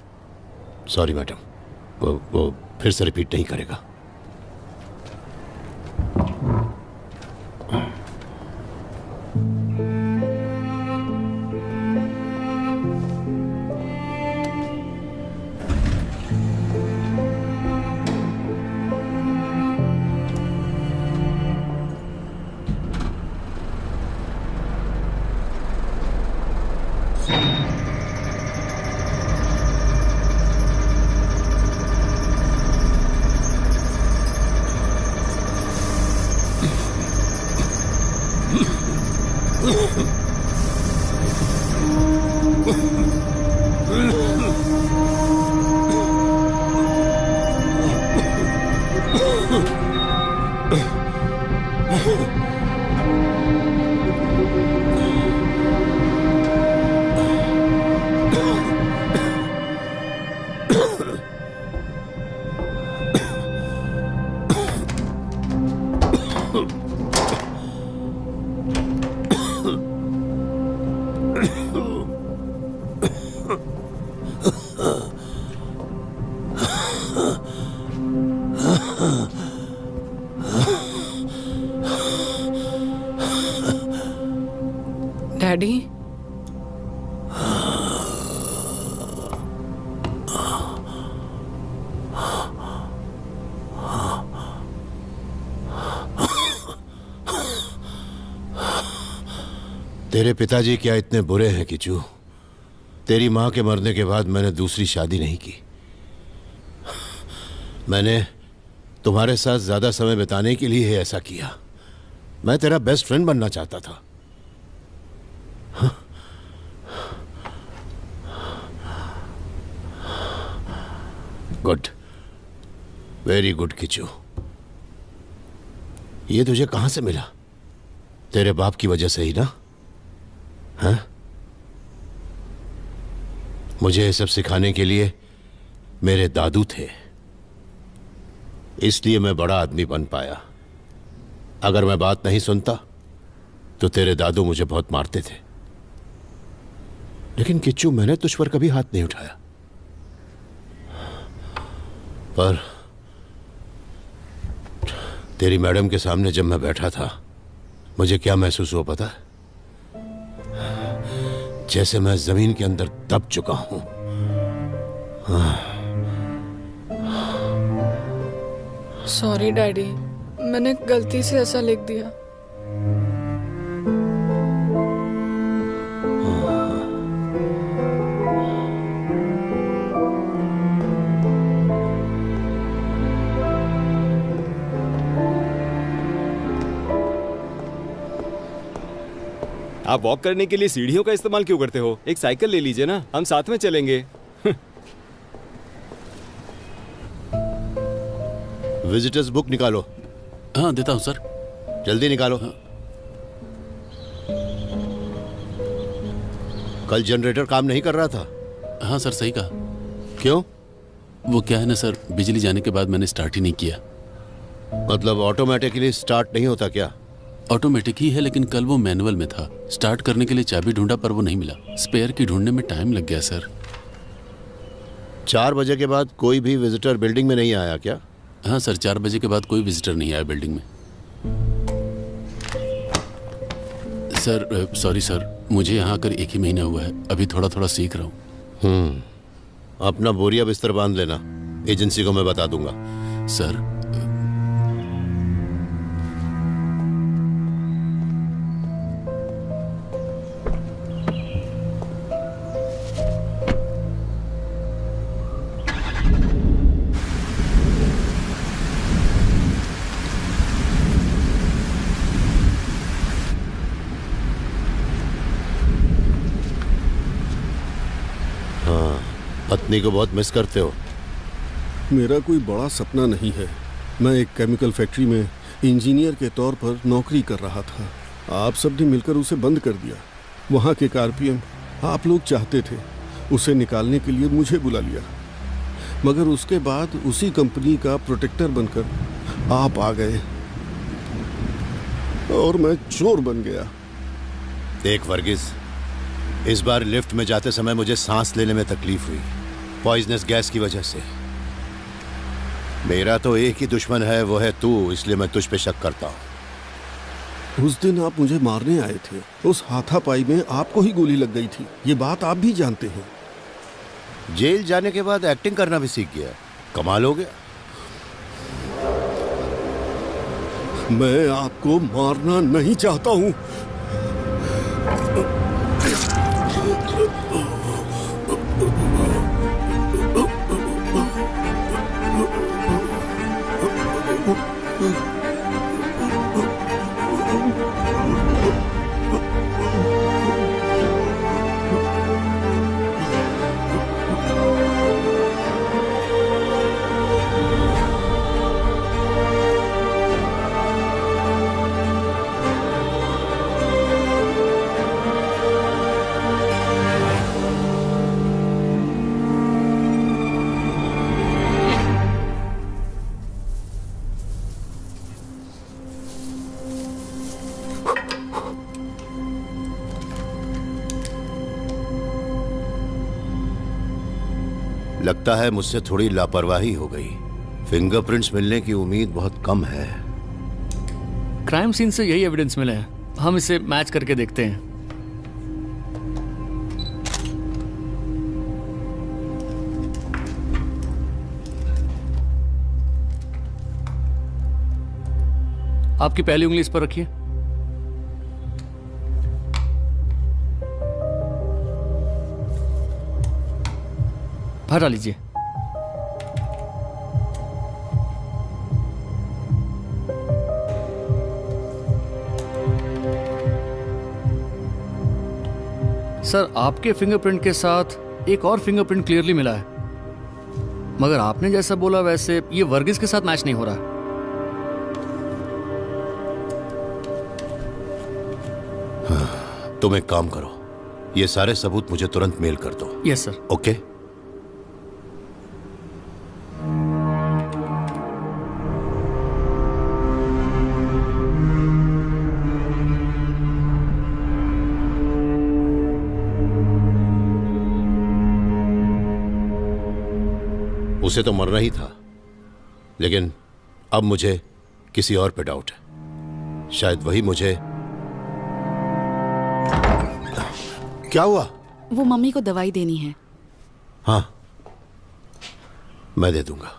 सॉरी मैडम, वो फिर से रिपीट नहीं करेगा। डैडी, तेरे पिताजी क्या इतने बुरे हैं किचू? तेरी माँ के मरने के बाद मैंने दूसरी शादी नहीं की। मैंने तुम्हारे साथ ज्यादा समय बिताने के लिए ऐसा किया। मैं तेरा बेस्ट फ्रेंड बनना चाहता था। Good, very good Kishu. ये तुझे कहां से मिला? तेरे बाप की वजह से ही ना? हाँ? मुझे ये सब सिखाने के लिए मेरे दादू थे, इसलिए मैं बड़ा आदमी बन पाया। अगर मैं बात नहीं सुनता तो तेरे दादू मुझे बहुत मारते थे। लेकिन किच्चू, मैंने तुझ पर कभी हाथ नहीं उठाया। पर तेरी मैडम के सामने जब मैं बैठा था, मुझे क्या महसूस हुआ पता है? जैसे मैं जमीन के अंदर दब चुका हूं। सॉरी डैडी, मैंने गलती से ऐसा लिख दिया। आप वॉक करने के लिए सीढ़ियों का इस्तेमाल क्यों करते हो? एक साइकिल ले लीजिए ना, हम साथ में चलेंगे। विजिटर्स बुक निकालो। हाँ देता हूँ सर। जल्दी निकालो। कल जनरेटर काम नहीं कर रहा था। हाँ सर सही कहा। क्यों? वो क्या है ना सर, बिजली जाने के बाद मैंने स्टार्ट ही नहीं किया। मतलब ऑटोमेटिकली स्टार्ट नहीं होता क्या? ऑटोमेटिक ही है, लेकिन कल वो मैनुअल में था। स्टार्ट करने के लिए चाबी ढूंढा पर वो नहीं मिला। स्पेयर की ढूंढने में टाइम लग गया सर। 4 बजे के बाद कोई भी विजिटर बिल्डिंग में नहीं आया क्या? हाँ सर, 4 बजे के बाद कोई विजिटर नहीं आया बिल्डिंग में। सर सॉरी सर, मुझे यहाँ आकर 1 ही महीना हुआ है, अभी थोड़ा थोड़ा सीख रहा हूँ। अपना बोरिया बिस्तर बांध लेना, एजेंसी को मैं बता दूंगा। सर पत्नी को बहुत मिस करते हो। मेरा कोई बड़ा सपना नहीं है। मैं एक केमिकल फैक्ट्री में इंजीनियर के तौर पर नौकरी कर रहा था। आप सबने मिलकर उसे बंद कर दिया। वहाँ के आरपीएम आप लोग चाहते थे, उसे निकालने के लिए मुझे बुला लिया, मगर उसके बाद उसी कंपनी का प्रोटेक्टर बनकर आप आ गए और मैं चोर बन गया। देख वर्गीस, इस बार लिफ्ट में जाते समय मुझे सांस लेने में तकलीफ हुई, पॉइजनस गैस की वजह से। मेरा तो एक ही दुश्मन है, वो है तू, इसलिए मैं तुझ पे शक करता हूं। उस दिन आप मुझे मारने आए थे। उस हाथापाई में आपको ही गोली लग गई थी, ये बात आप भी जानते हैं। जेल जाने के बाद एक्टिंग करना भी सीख गया, कमाल हो गया। मैं आपको मारना नहीं चाहता हूं। लगता है मुझसे थोड़ी लापरवाही हो गई। फिंगरप्रिंट्स मिलने की उम्मीद बहुत कम है। क्राइम सीन से यही एविडेंस मिला है, हम इसे मैच करके देखते हैं। आपकी पहली उंगली इस पर रखिए। हटा लीजिए। सर, आपके फिंगरप्रिंट के साथ एक और फिंगरप्रिंट क्लियरली मिला है, मगर आपने जैसा बोला वैसे ये वर्गीस के साथ मैच नहीं हो रहा। तुम एक काम करो, ये सारे सबूत मुझे तुरंत मेल कर दो। Yes sir. ओके। उसे तो मरना ही था, लेकिन अब मुझे किसी और पे डाउट है। शायद वही मुझे। क्या हुआ? वो मम्मी को दवाई देनी है। हाँ, मैं दे दूंगा।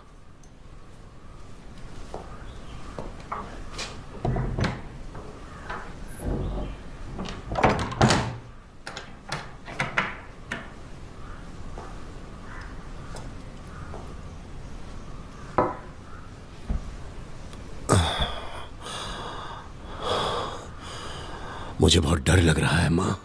मुझे बहुत डर लग रहा है माँ।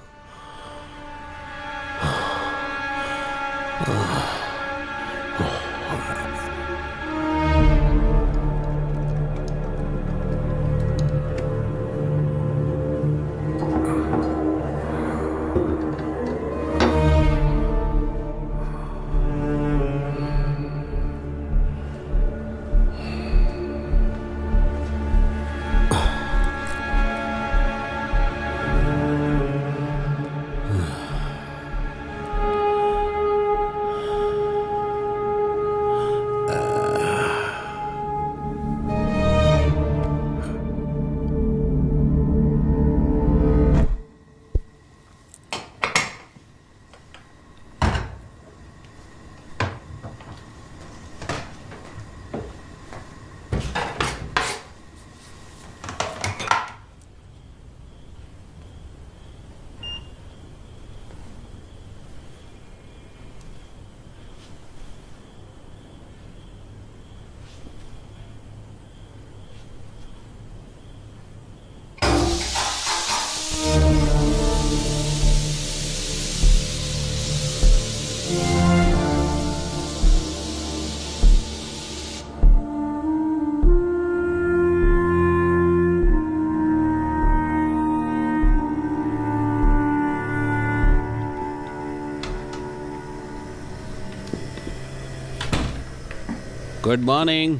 Good morning.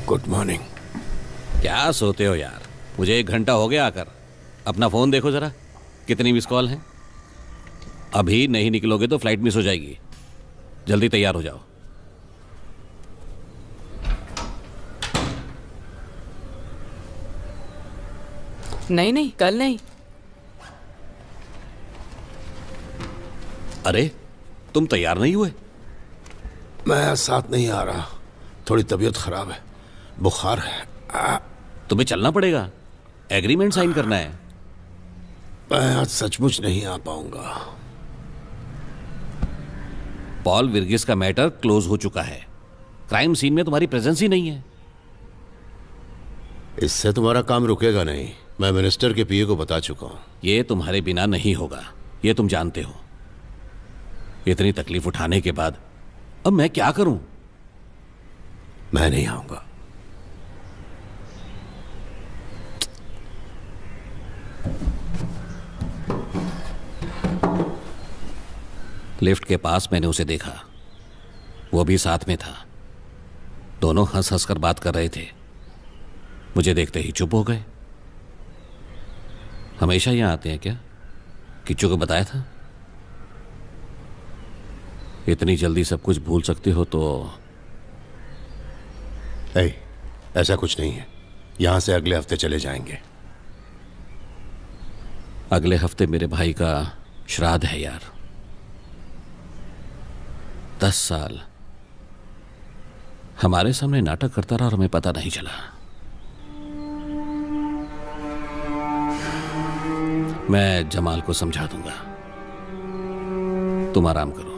Good morning. क्या सोते हो यार? मुझे 1 घंटा हो गया आकर। अपना फोन देखो जरा, कितनी मिस कॉल हैं। अभी नहीं निकलोगे तो फ्लाइट मिस हो जाएगी। जल्दी तैयार हो जाओ। नहीं नहीं, कल नहीं। अरे तुम तैयार नहीं हुए? मैं साथ नहीं आ रहा, थोड़ी तबीयत खराब है, बुखार है। तुम्हें चलना पड़ेगा, एग्रीमेंट साइन करना है। मैं आज सचमुच नहीं आ पाऊंगा। पॉल विर्गिस का मैटर क्लोज हो चुका है। क्राइम सीन में तुम्हारी प्रेजेंस ही नहीं है। इससे तुम्हारा काम रुकेगा नहीं। मैं मिनिस्टर के पीए को बता चुका हूं। ये तुम्हारे बिना नहीं होगा, ये तुम जानते हो। इतनी तकलीफ उठाने के बाद अब मैं क्या करूं? मैं नहीं आऊंगा। लिफ्ट के पास मैंने उसे देखा, वो भी साथ में था। दोनों हंस हंस कर बात कर रहे थे। मुझे देखते ही चुप हो गए। हमेशा यहां आते हैं क्या? किच्चू को बताया था? इतनी जल्दी सब कुछ भूल सकते हो तो? ऐसा कुछ नहीं है। यहां से अगले हफ्ते चले जाएंगे। अगले हफ्ते मेरे भाई का श्राद्ध है यार। 10 साल हमारे सामने नाटक करता रहा और हमें पता नहीं चला। मैं जमाल को समझा दूंगा। तुम आराम करो।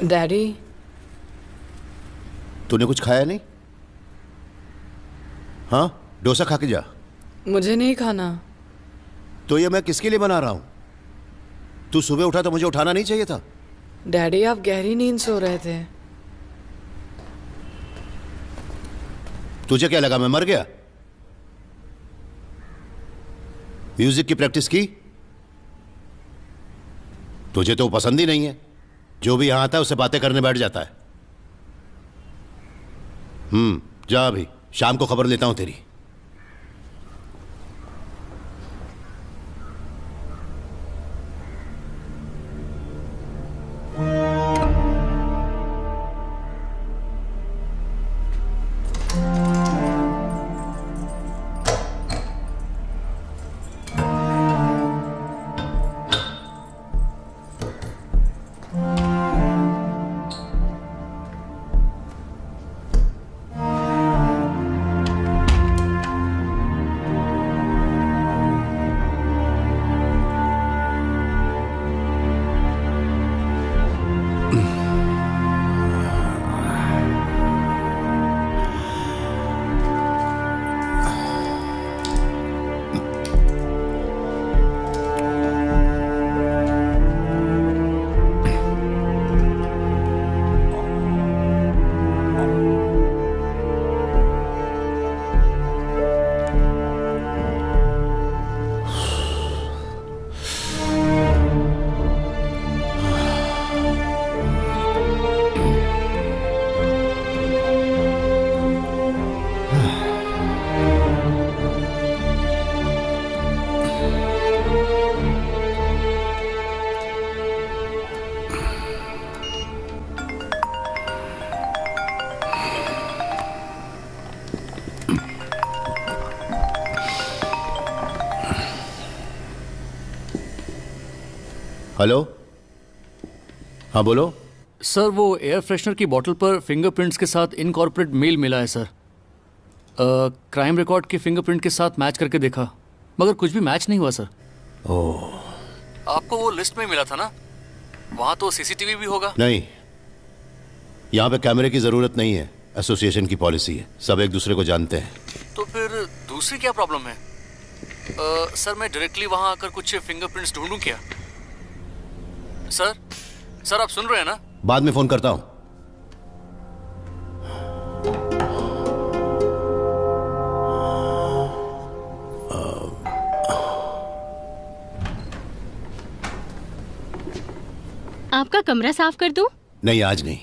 डैडी, तूने कुछ खाया नहीं? हाँ, डोसा खा के जा। मुझे नहीं खाना। तो ये मैं किसके लिए बना रहा हूं? तू सुबह उठा तो मुझे उठाना नहीं चाहिए था? डैडी, आप गहरी नींद सो रहे थे। तुझे क्या लगा मैं मर गया? म्यूजिक की प्रैक्टिस की? तुझे तो पसंद ही नहीं है। जो भी यहां आता है उससे बातें करने बैठ जाता है। जा अभी, शाम को खबर लेता हूं तेरी। हेलो, हाँ बोलो। सर, वो एयर फ्रेशनर की बोतल पर फिंगरप्रिंट्स के साथ इनकॉर्पोरेट मेल मिला है सर। क्राइम रिकॉर्ड के फिंगरप्रिंट के साथ मैच करके देखा, मगर कुछ भी मैच नहीं हुआ सर। ओह, आपको वो लिस्ट में मिला था ना? वहाँ तो सीसीटीवी भी होगा। नहीं, यहाँ पे कैमरे की जरूरत नहीं है। एसोसिएशन की पॉलिसी है, सब एक दूसरे को जानते हैं। तो फिर दूसरी क्या प्रॉब्लम है? सर मैं डायरेक्टली वहाँ आकर कुछ फिंगरप्रिंट्स ढूंढूं क्या? सर आप सुन रहे हैं ना? बाद में फोन करता हूँ। आपका कमरा साफ कर दूं? नहीं, आज नहीं।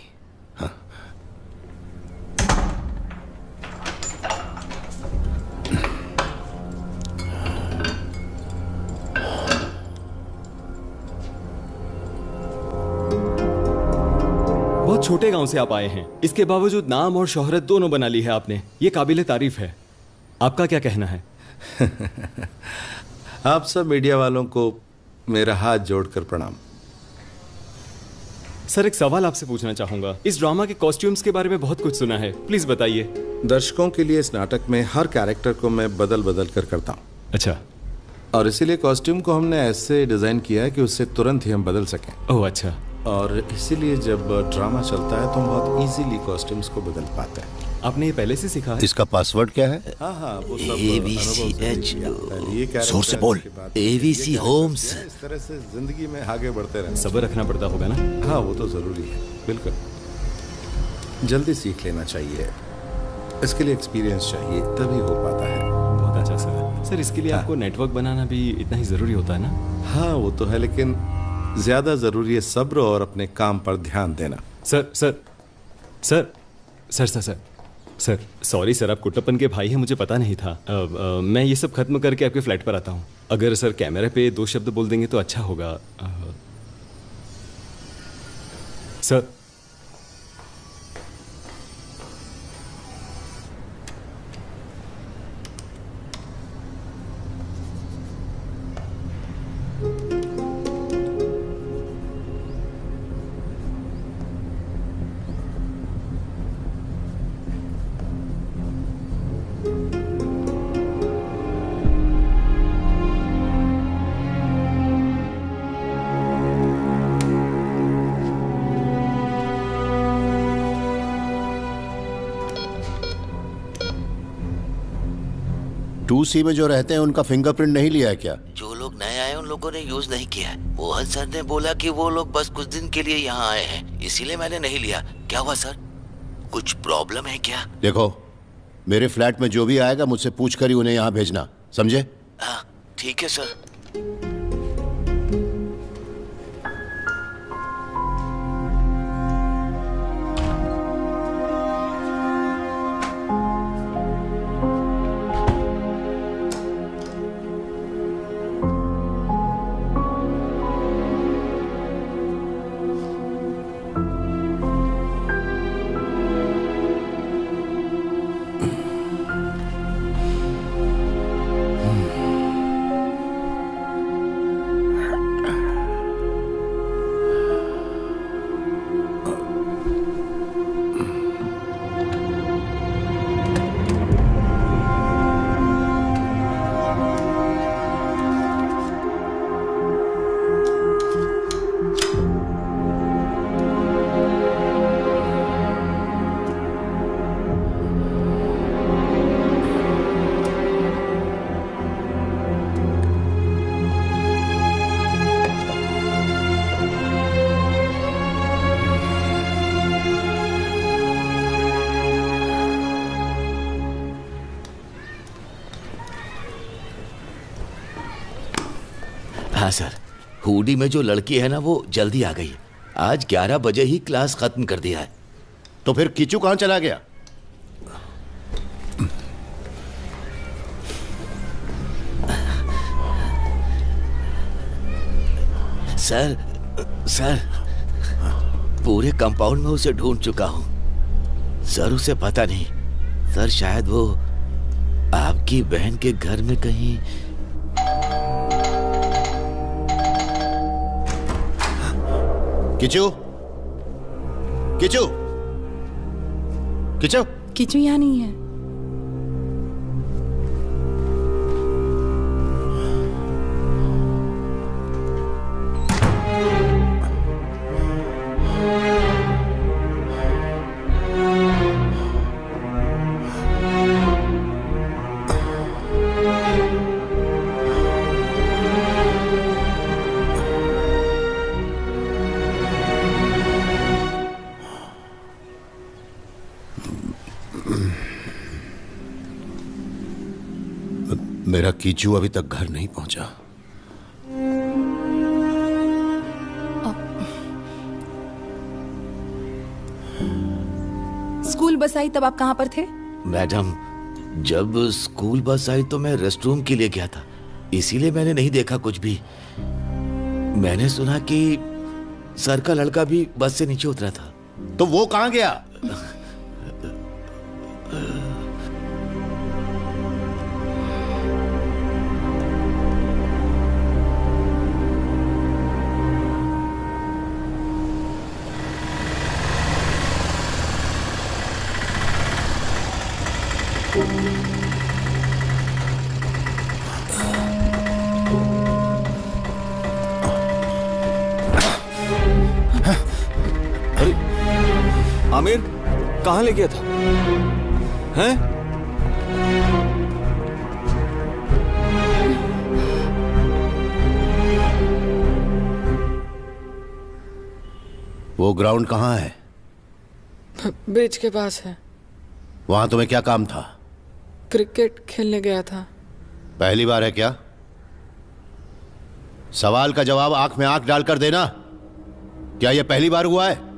बहुत छोटे गांव से आप आए हैं, इसके बावजूद नाम और शोहरत दोनों बना ली है आपने। ये काबिले तारीफ है। आपका क्या कहना है? आप सब मीडिया वालों को मेरा हाथ जोड़कर प्रणाम। सर एक सवाल आपसे पूछना चाहूंगा। इस ड्रामा के कॉस्ट्यूम्स के बारे में बहुत कुछ सुना है, प्लीज बताइए। दर्शकों के लिए इस नाटक में हर कैरेक्टर को मैं बदल बदल कर करता हूँ। अच्छा। और इसीलिए कॉस्ट्यूम को हमने ऐसे डिजाइन किया है कि उससे तुरंत ही हम बदल सकें। ओह अच्छा। और इसीलिए जब ड्रामा चलता है तो हम बहुत इजीली कॉस्ट्यूम्स को बदल पाते हैं। आपने ये पहले से सीखा है? इसका पासवर्ड क्या है? हाँ वो सब AVCH। जोर से बोल। AVC homes. इस तरह से जिंदगी में आगे बढ़ते रहना। सब्र रखना पड़ता होगा ना? हाँ वो तो जरूरी है, बिल्कुल। जल्दी सीख लेना चाहिए, इसके लिए एक्सपीरियंस चाहिए, तभी हो पाता है। बहुत अच्छा सर इसके लिए आपको नेटवर्क बनाना भी इतना ही जरूरी होता है ना? हाँ वो तो है, लेकिन ज्यादा जरूरी है सब्र और अपने काम पर ध्यान देना। सर सॉरी सर, आप कुट्टप्पन के भाई हैं, मुझे पता नहीं था। मैं ये सब खत्म करके आपके फ्लैट पर आता हूँ। अगर सर कैमरे पे 2 शब्द बोल देंगे तो अच्छा होगा। सर सी में जो रहते हैं उनका फिंगरप्रिंट नहीं लिया है क्या? जो लोग नए आए उन लोगों ने यूज नहीं किया है। मोहन सर ने बोला कि वो लोग बस कुछ दिन के लिए यहाँ आए हैं, इसीलिए मैंने नहीं लिया। क्या हुआ सर, कुछ प्रॉब्लम है क्या? देखो, मेरे फ्लैट में जो भी आएगा मुझसे पूछ कर ही उन्हें यहाँ भेजना, समझे? हाँ ठीक है सर। हाँ सर, हुडी में जो लड़की है ना वो जल्दी आ गई। आज 11 बजे ही क्लास खत्म कर दिया है। तो फिर किचू कहाँ चला गया? सर पूरे कंपाउंड में उसे ढूंढ चुका हूं सर, उसे पता नहीं। सर शायद वो आपकी बहन के घर में कहीं। किचू, किचू, किचू, किचू यहाँ नहीं है। मेरा कीचू अभी तक घर नहीं पहुंचा। स्कूल बस आई तब आप कहाँ पर थे? मैडम, जब स्कूल बस आई तो मैं रेस्टरूम के लिए गया था, इसीलिए मैंने नहीं देखा कुछ भी। मैंने सुना कि सर का लड़का भी बस से नीचे उतरा था। तो वो कहाँ गया? आमिर कहाँ ले गया था? हैं? वो ग्राउंड कहाँ है? ब्रिज के पास है। वहां तुम्हें क्या काम था? क्रिकेट खेलने गया था। पहली बार है क्या? सवाल का जवाब आंख में आंख डालकर देना। क्या यह पहली बार हुआ है?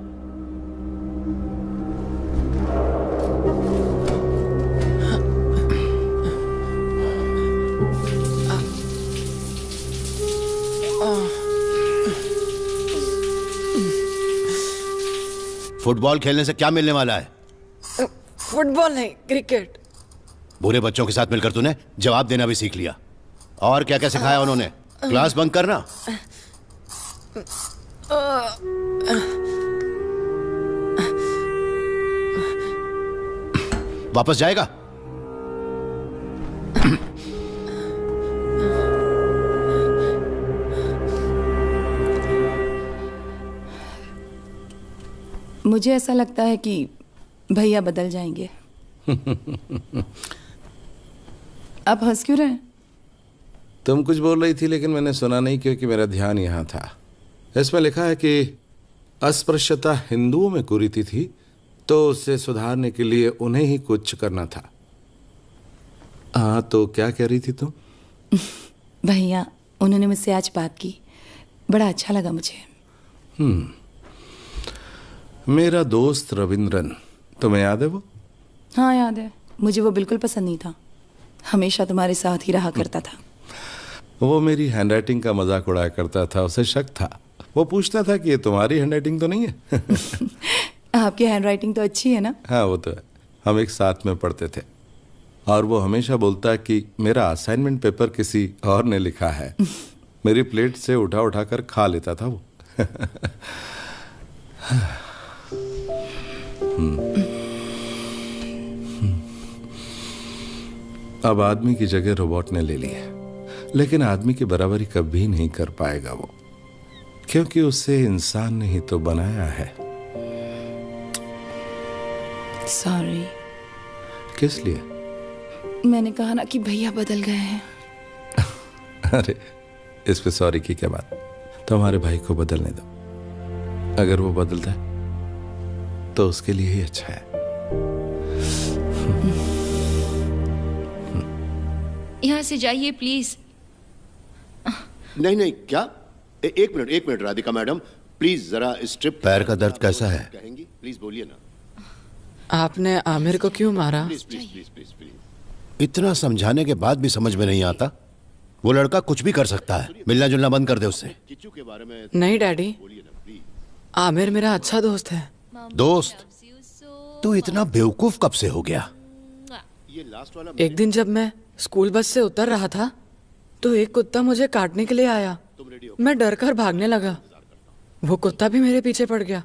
फुटबॉल खेलने से क्या मिलने वाला है? फुटबॉल नहीं, क्रिकेट। बुरे बच्चों के साथ मिलकर तूने जवाब देना भी सीख लिया। और क्या क्या सिखाया उन्होंने? क्लास बंक करना? वापस जाएगा? मुझे ऐसा लगता है कि भैया बदल जाएंगे। आप हंस क्यों रहे हैं? तुम कुछ बोल रही थी लेकिन मैंने सुना नहीं क्योंकि मेरा ध्यान यहाँ था। इसमें लिखा है कि अस्पृश्यता हिंदुओं में कुरीति थी, तो उसे सुधारने के लिए उन्हें ही कुछ करना था। हाँ, तो क्या कह रही थी तुम? भैया, उन्होंने मुझसे आज बात की, बड़ा अच्छा लगा मुझे। मेरा दोस्त रविंद्रन, तुम्हें याद है वो? हाँ याद है। मुझे वो बिल्कुल पसंद नहीं था, हमेशा तुम्हारे साथ ही रहा करता था। वो मेरी हैंडराइटिंग का मजाक उड़ाया करता था, उसे शक था। वो पूछता था कि ये तुम्हारी हैंडराइटिंग तो नहीं है? आपकी हैंडराइटिंग तो अच्छी है ना? हाँ वो तो है, हम एक साथ में पढ़ते थे। और वो हमेशा बोलता कि मेरा असाइनमेंट पेपर किसी और ने लिखा है। मेरी प्लेट से उठा उठा कर खा लेता था वो। अब आदमी की जगह रोबोट ने ले ली है, लेकिन आदमी की बराबरी कभी नहीं कर पाएगा वो, क्योंकि उसे इंसान ने ही तो बनाया है। सॉरी। किस लिए? मैंने कहा ना कि भैया बदल गए हैं। अरे इस पे सॉरी की क्या बात? तुम्हारे भाई को बदलने दो, अगर वो बदलता है तो उसके लिए ही अच्छा है। यहाँ से जाइए प्लीज। नहीं नहीं, क्या? एक मिनट राधिका मैडम, प्लीज जरा स्ट्रिप। पैर का दर्द कैसा है? कहेंगी? प्लीज बोलिए ना। आपने आमिर को क्यों मारा? Please please please please please. इतना समझाने के बाद भी समझ में नहीं आता। वो लड़का कुछ भी कर सकता है, मिलना जुलना बंद कर दे उससे। नहीं डैडी, आमिर मेरा अच्छा दोस्त है। दोस्त? तू इतना बेवकूफ कब से हो गया? एक दिन जब मैं स्कूल बस से उतर रहा था तो एक कुत्ता मुझे काटने के लिए आया। मैं डर कर भागने लगा, वो कुत्ता भी मेरे पीछे पड़ गया।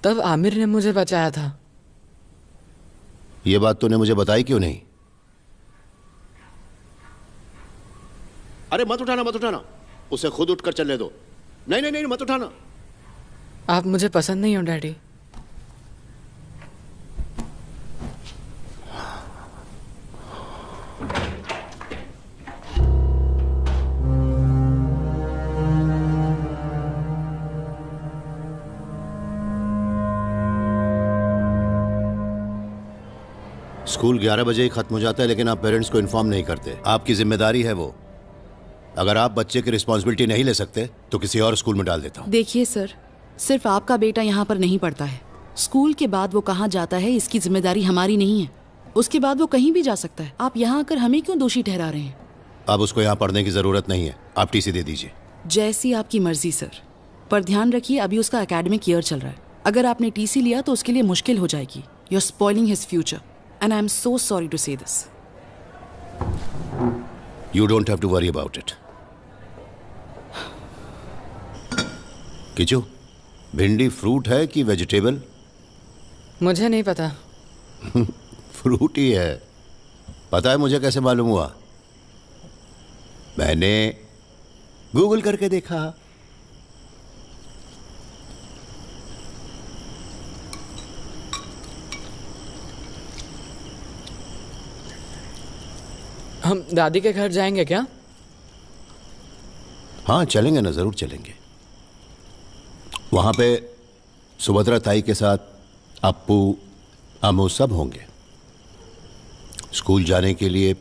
तब आमिर ने मुझे बचाया था। ये बात तूने मुझे बताई क्यों नहीं? अरे मत उठाना, उसे खुद उठकर चलने दो। नहीं नहीं नहीं, मत उठाना। आप मुझे पसंद नहीं हो डैडी। स्कूल 11 बजे ही खत्म हो जाता है, लेकिन आप पेरेंट्स को इन्फॉर्म नहीं करते। आपकी जिम्मेदारी है वो। अगर आप बच्चे की रिस्पॉन्सिबिलिटी नहीं ले सकते तो किसी और स्कूल में डाल देता हूँ। देखिए सर, सिर्फ आपका बेटा यहाँ पर नहीं पढ़ता है। स्कूल के बाद वो कहाँ जाता है इसकी जिम्मेदारी हमारी नहीं है। उसके बाद वो कहीं भी जा सकता है। आप यहाँ आकर हमें क्यों दोषी ठहरा रहे हैं? अब उसको यहाँ पढ़ने की जरूरत नहीं है, आप टीसी दे दीजिए। जैसी आपकी मर्जी सर, पर ध्यान रखिए अभी उसका एकेडमिक ईयर चल रहा है। अगर आपने टीसी लिया तो उसके लिए मुश्किल हो जाएगी। You are spoiling his future and I am so sorry to say this. You don't have to worry about it. Kichu, भिंडी फ्रूट है कि वेजिटेबल? मुझे नहीं पता। फ्रूट ही है। पता है मुझे कैसे मालूम हुआ? मैंने गूगल करके देखा। हम दादी के घर जाएंगे क्या? हाँ चलेंगे ना, जरूर चलेंगे। वहां पे सुभद्रा ताई के साथ अप्पू अमू सब होंगे। स्कूल जाने के लिए,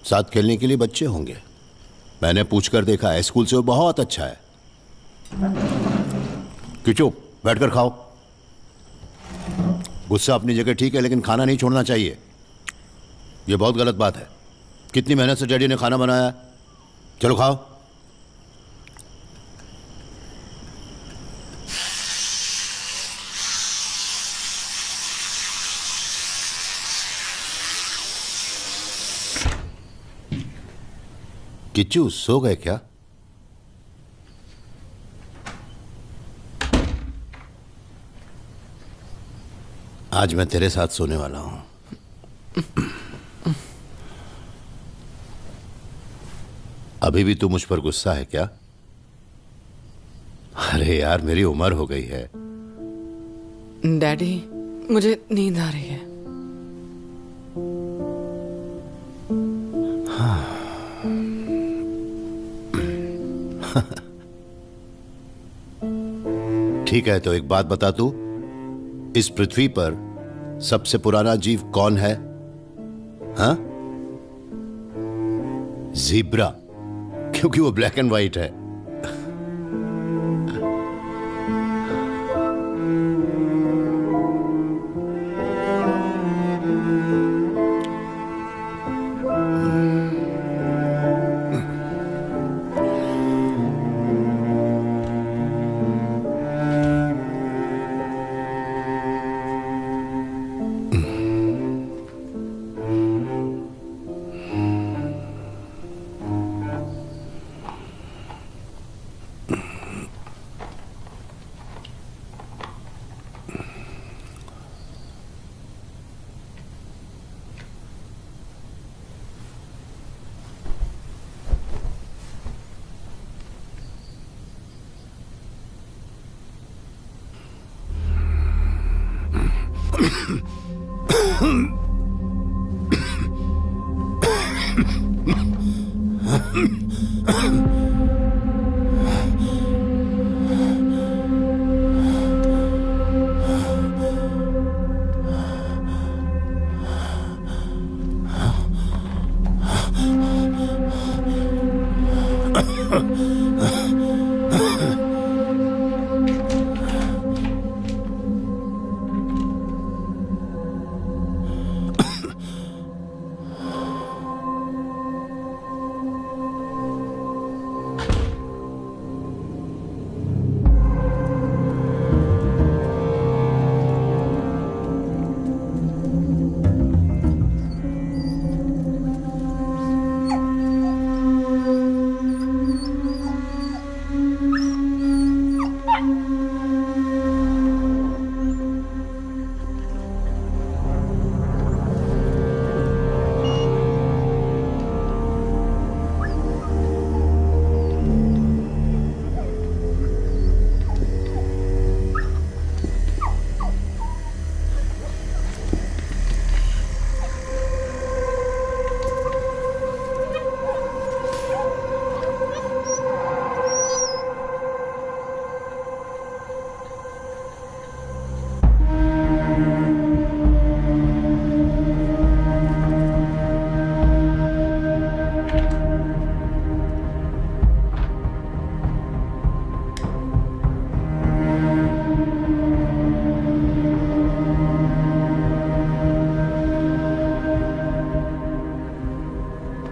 साथ खेलने के लिए बच्चे होंगे। मैंने पूछकर देखा है, स्कूल से वो बहुत अच्छा है। किचू, बैठकर खाओ। गुस्सा अपनी जगह ठीक है, लेकिन खाना नहीं छोड़ना चाहिए। ये बहुत गलत बात है। कितनी मेहनत से डैडी ने खाना बनाया। चलो खाओ। किच्चू, सो गए क्या? आज मैं तेरे साथ सोने वाला हूं। अभी भी तू मुझ पर गुस्सा है क्या? अरे यार, मेरी उम्र हो गई है। डैडी, मुझे नींद आ रही है। ठीक है, तो एक बात बता तू, इस पृथ्वी पर सबसे पुराना जीव कौन है? हाँ? ज़ीब्रा, क्योंकि वो ब्लैक एंड व्हाइट है।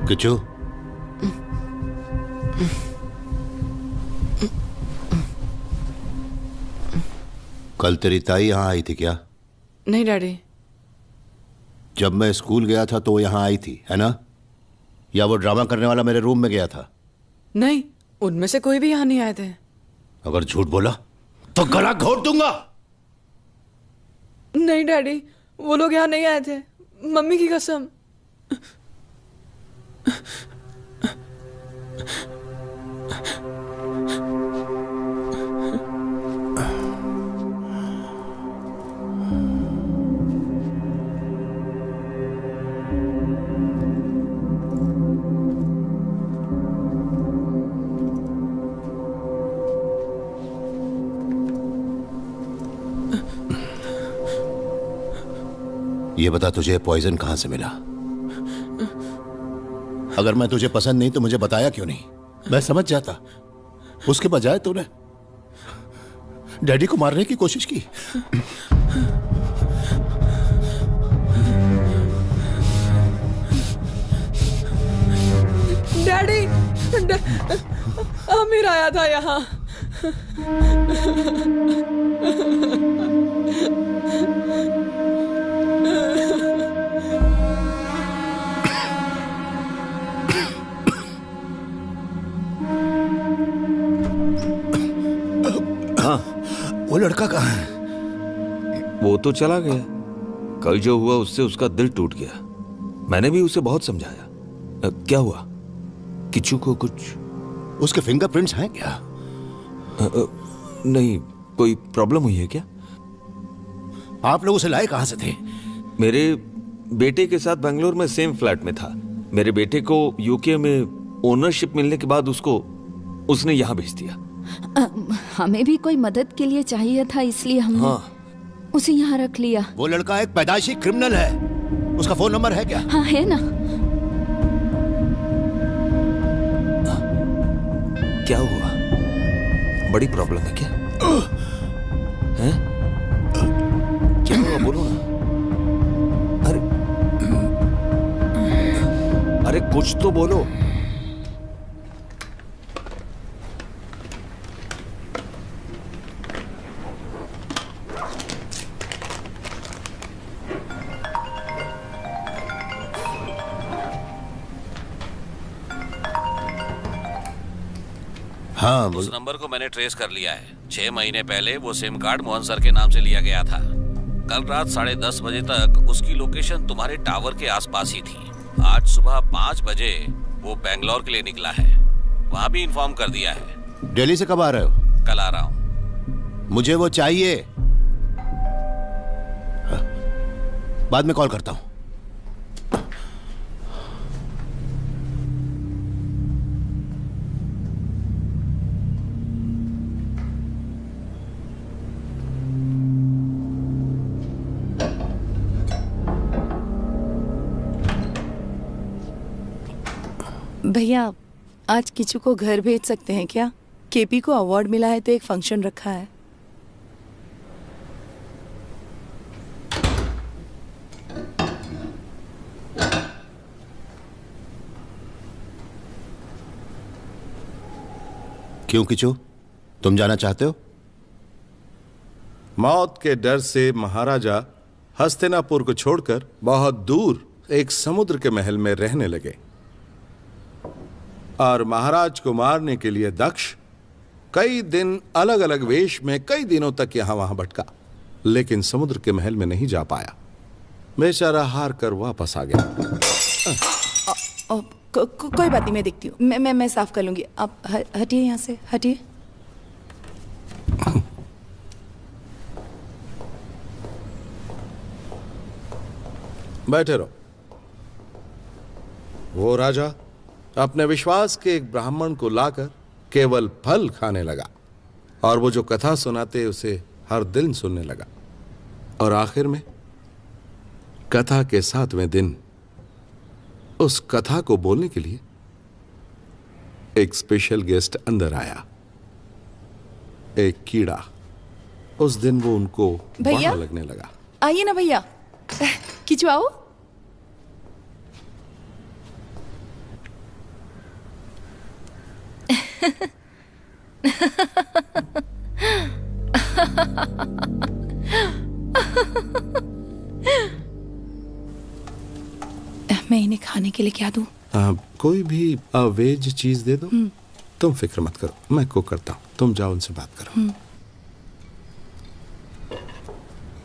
किचू, कल तेरी ताई यहां आई थी क्या? नहीं डैडी। जब मैं स्कूल गया था तो वो यहां आई थी, है ना? या वो ड्रामा करने वाला मेरे रूम में गया था? नहीं, उनमें से कोई भी यहाँ नहीं आए थे। अगर झूठ बोला तो गला घोट दूंगा। नहीं डैडी, वो लोग यहाँ नहीं आए थे, मम्मी की कसम। ये बता, तुझे पॉइजन कहां से मिला? अगर मैं तुझे पसंद नहीं तो मुझे बताया क्यों नहीं? मैं समझ जाता। उसके बजाय तूने डैडी को मारने की कोशिश की। डैडी, आमिर आया था यहाँ। हाँ, वो लड़का कहाँ है? वो तो चला गया। कल जो हुआ उससे उसका दिल टूट गया। मैंने भी उसे बहुत समझाया। क्या हुआ? किचू को कुछ? उसके फिंगरप्रिंट्स हैं क्या? नहीं, कोई प्रॉब्लम हुई है क्या? आप लोग उसे लाए कहां से थे? मेरे बेटे के साथ बेंगलोर में सेम फ्लैट में था। मेरे बेटे को यूके में ओनरशिप मिलने के बाद उसने यहाँ भेज दिया। हमें भी कोई मदद के लिए चाहिए था, इसलिए हमने उसे यहाँ रख लिया। वो लड़का एक पैदाइशी क्रिमिनल है। उसका फोन नंबर है क्या? हाँ, है ना। क्या हुआ? बड़ी प्रॉब्लम है क्या? हैं? क्या हुआ, बोलो ना। अरे कुछ तो बोलो। हाँ, उस नंबर को मैंने ट्रेस कर लिया है। 6 महीने पहले वो सिम कार्ड मोहन सर के नाम से लिया गया था। कल रात 10:30 बजे तक उसकी लोकेशन तुम्हारे टावर के आसपास ही थी। आज सुबह 5 बजे वो बेंगलोर के लिए निकला है। वहां भी इन्फॉर्म कर दिया है। दिल्ली से कब आ रहे हो? कल आ रहा हूं। मुझे वो चाहिए। बाद में कॉल करता हूं। भैया, आज किचू को घर भेज सकते हैं क्या? केपी को अवार्ड मिला है तो एक फंक्शन रखा है। क्यों किचू, तुम जाना चाहते हो? मौत के डर से महाराजा हस्तिनापुर को छोड़कर बहुत दूर एक समुद्र के महल में रहने लगे और महाराज को मारने के लिए दक्ष कई दिन अलग अलग वेश में कई दिनों तक यहां वहां भटका, लेकिन समुद्र के महल में नहीं जा पाया। बेचारा हार कर वापस आ गया। कोई बात नहीं, मैं देखती हूँ। मैं साफ कर लूंगी। आप हटिए यहाँ से, हटिए। बैठे रहो। वो राजा अपने विश्वास के एक ब्राह्मण को लाकर केवल फल खाने लगा और वो जो कथा सुनाते उसे हर दिन सुनने लगा। और आखिर में कथा के 7वें दिन उस कथा को बोलने के लिए एक स्पेशल गेस्ट अंदर आया, एक कीड़ा। उस दिन वो उनको भैया लगने लगा। आइए ना भैया, किचू आओ। मैं इन्हें खाने के लिए क्या दूं? कोई भी वेज चीज दे दो। तुम फिक्र मत करो, मैं कुक करता हूँ। तुम जाओ उनसे बात करो।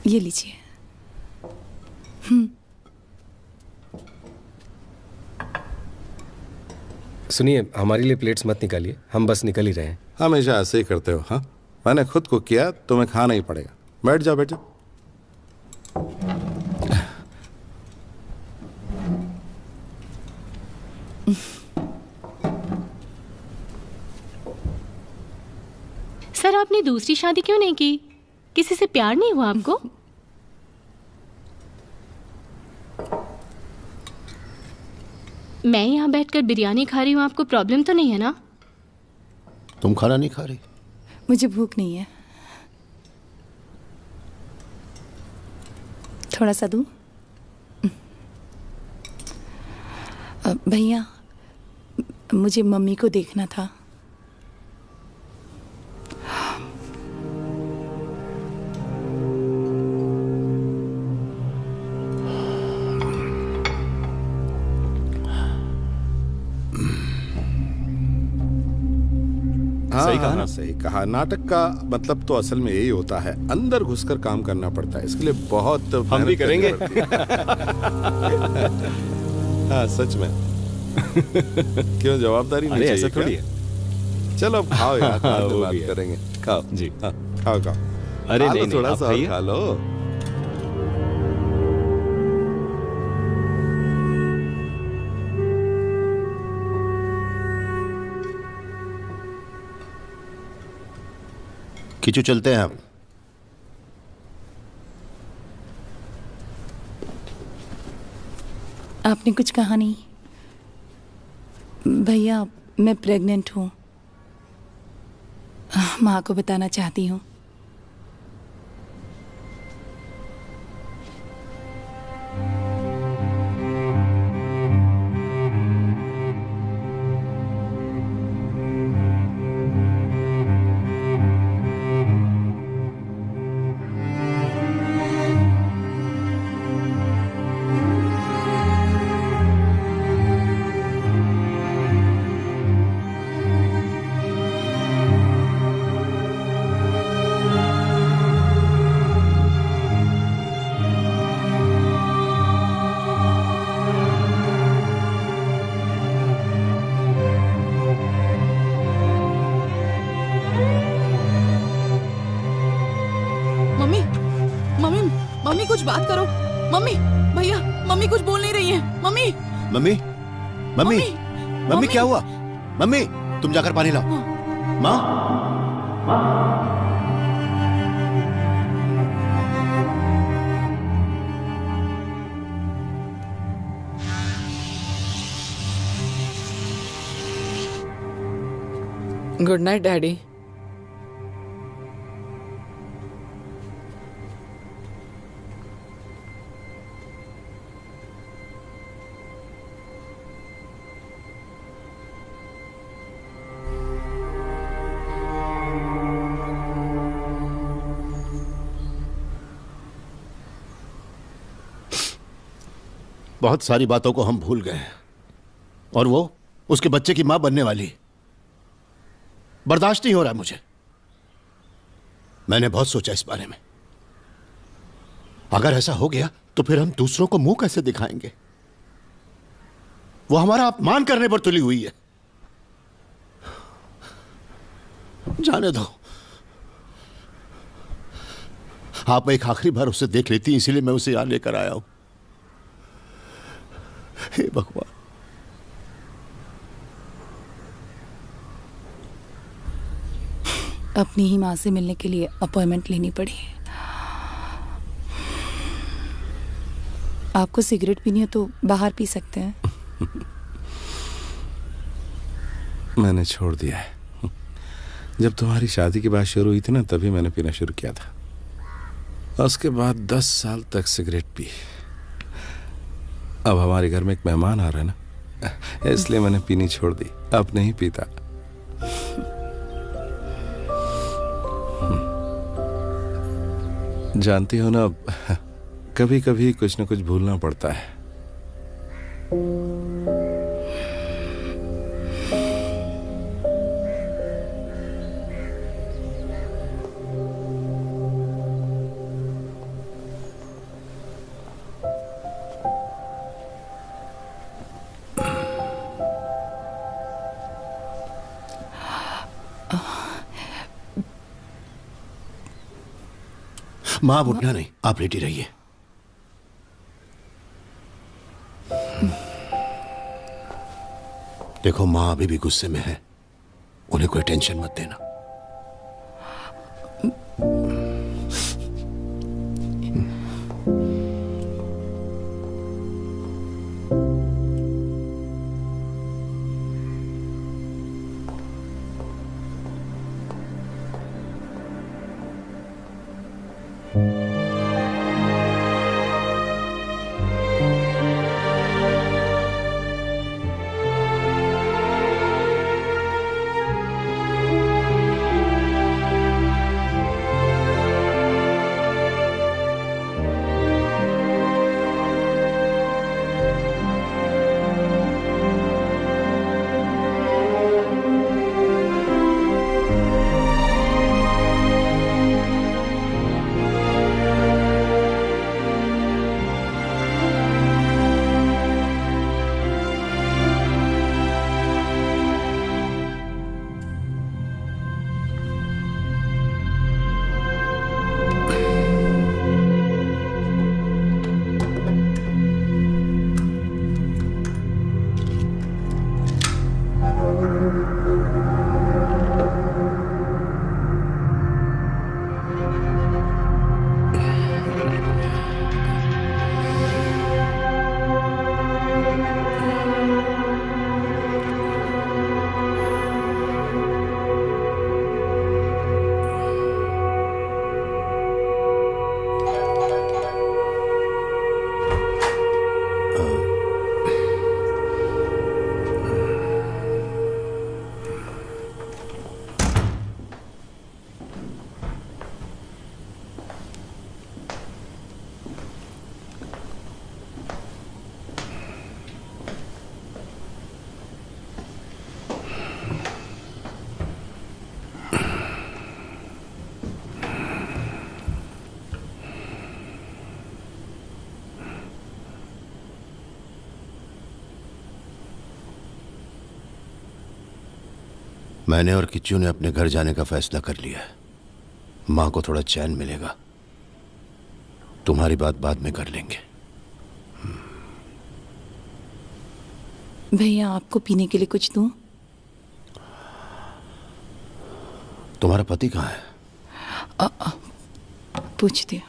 ये लीजिए। सुनिए, हमारे लिए प्लेट्स मत निकालिए, हम बस निकल ही रहे हैं। हमेशा ऐसे ही करते हो। हाँ, मैंने खुद कुक किया, तुम्हें खाना ही पड़ेगा। बैठ जाओ, बैठ जाओ। सर, आपने दूसरी शादी क्यों नहीं की? किसी से प्यार नहीं हुआ आपको? मैं यहाँ बैठकर बिरयानी खा रही हूँ, आपको प्रॉब्लम तो नहीं है ना? तुम खाना नहीं खा रही? मुझे भूख नहीं है। थोड़ा सा दूं? भैया, मुझे मम्मी को देखना था। सही कहा ना? सही कहा। नाटक का मतलब तो असल में यही होता है, अंदर घुसकर काम करना पड़ता है। इसके लिए बहुत हम भी करेंगे। हाँ, सच में। क्यों, जवाबदारी नहीं चाहिए? ऐसा थोड़ी है। चलो अब खाओ यार, बाद में बात भी है। करेंगे। खाओ जी। हाँ, खाओ खाओ। अरे खा लो, नहीं, थोड़ा आप सा और खाइए। खा लो। किचू, चलते हैं हम। आपने कुछ कहा नहीं। भैया, मैं प्रेग्नेंट हूँ। माँ को बताना चाहती हूँ। मम्मी, मम्मी, मम्मी कुछ बात करो। मम्मी, भैया, मम्मी कुछ बोल नहीं रही है। मम्मी, मम्मी, मम्मी, मम्मी, क्या हुआ? मम्मी, तुम जाकर पानी लाओ। माँ, गुड नाइट डैडी। बहुत सारी बातों को हम भूल गए, और वो उसके बच्चे की मां बनने वाली। बर्दाश्त नहीं हो रहा है मुझे। मैंने बहुत सोचा इस बारे में। अगर ऐसा हो गया तो फिर हम दूसरों को मुंह कैसे दिखाएंगे? वो हमारा अपमान करने पर तुली हुई है। जाने दो। आप एक आखिरी बार उसे देख लेती, इसीलिए मैं उसे यहां लेकर आया हूं। हे भगवान। अपनी ही माँ से मिलने के लिए अपॉइंटमेंट लेनी पड़ी। आपको सिगरेट पीनी हो तो बाहर पी सकते हैं। मैंने छोड़ दिया है। जब तुम्हारी शादी की बात शुरू हुई थी ना, तभी मैंने पीना शुरू किया था। उसके बाद 10 साल तक सिगरेट पी। अब हमारे घर में एक मेहमान आ रहा है ना, इसलिए मैंने पीनी छोड़ दी। अब नहीं पीता। जानती हो ना, कभी कभी कुछ न कुछ भूलना पड़ता है। मां, आप उठना नहीं, आप लेटी रहिए। देखो, मां अभी भी गुस्से में है, उन्हें कोई टेंशन मत देना। मैंने और किच्चू ने अपने घर जाने का फैसला कर लिया है। मां को थोड़ा चैन मिलेगा। तुम्हारी बात बाद में कर लेंगे। भैया, आपको पीने के लिए कुछ दूं? तुम्हारा पति कहाँ है? पूछती हूँ।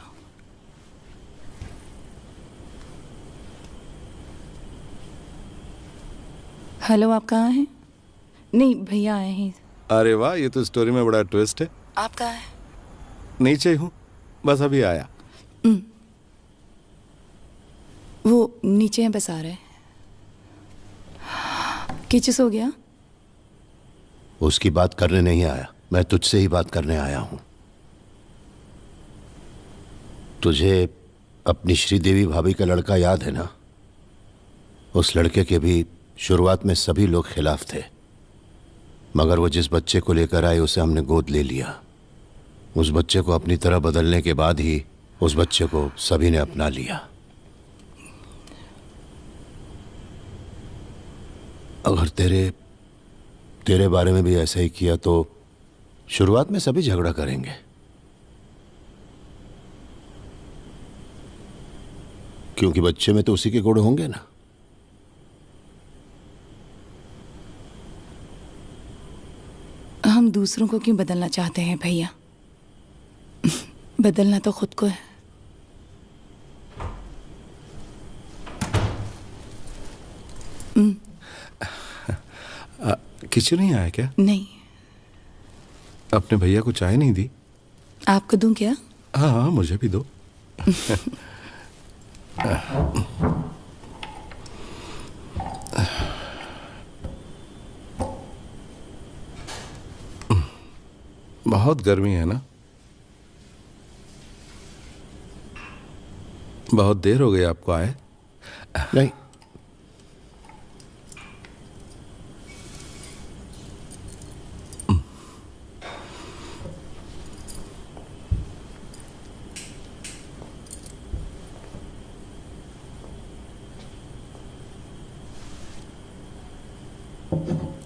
हेलो, आप कहाँ हैं? नहीं, भैया आए हैं। अरे वाह, ये तो स्टोरी में बड़ा ट्विस्ट है। आप कहाँ हैं? नीचे ही हूँ, बस अभी आया। वो नीचे हैं, बस आ रहे हैं। किचस हो गया? उसकी बात करने नहीं आया, मैं तुझसे ही बात करने आया हूं। तुझे अपनी श्रीदेवी भाभी का लड़का याद है ना? उस लड़के के भी शुरुआत में सभी लोग खिलाफ थे, मगर वो जिस बच्चे को लेकर आए उसे हमने गोद ले लिया। उस बच्चे को अपनी तरह बदलने के बाद ही उस बच्चे को सभी ने अपना लिया। अगर तेरे बारे में भी ऐसा ही किया तो शुरुआत में सभी झगड़ा करेंगे, क्योंकि बच्चे में तो उसी के गुण होंगे ना। हम दूसरों को क्यों बदलना चाहते हैं भैया? बदलना तो खुद को है। किचन नहीं आया क्या? नहीं। अपने भैया को चाय नहीं दी? आपको दूं क्या? हाँ हाँ, मुझे भी दो। बहुत गर्मी है ना? बहुत देर हो गई आपको आए? नहीं।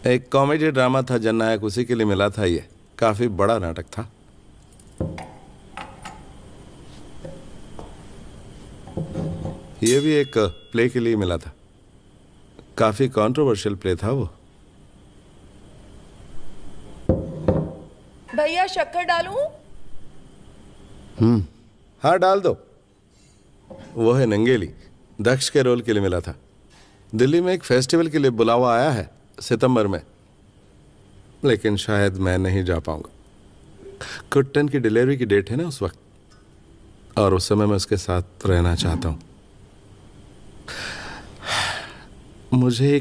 एक कॉमेडी ड्रामा था जननायक, उसी के लिए मिला था। ये काफी बड़ा नाटक था। ये भी एक प्ले के लिए मिला था। काफी कंट्रोवर्शियल प्ले था वो। भैया शक्कर डालूं? हाँ डाल दो। वो है नंगेली, दक्ष के रोल के लिए मिला था। दिल्ली में एक फेस्टिवल के लिए बुलावा आया है सितंबर में, लेकिन शायद मैं नहीं जा पाऊंगा। कुट्टन की डिलीवरी की डेट है ना उस वक्त, और उस समय मैं उसके साथ रहना चाहता हूं। मुझे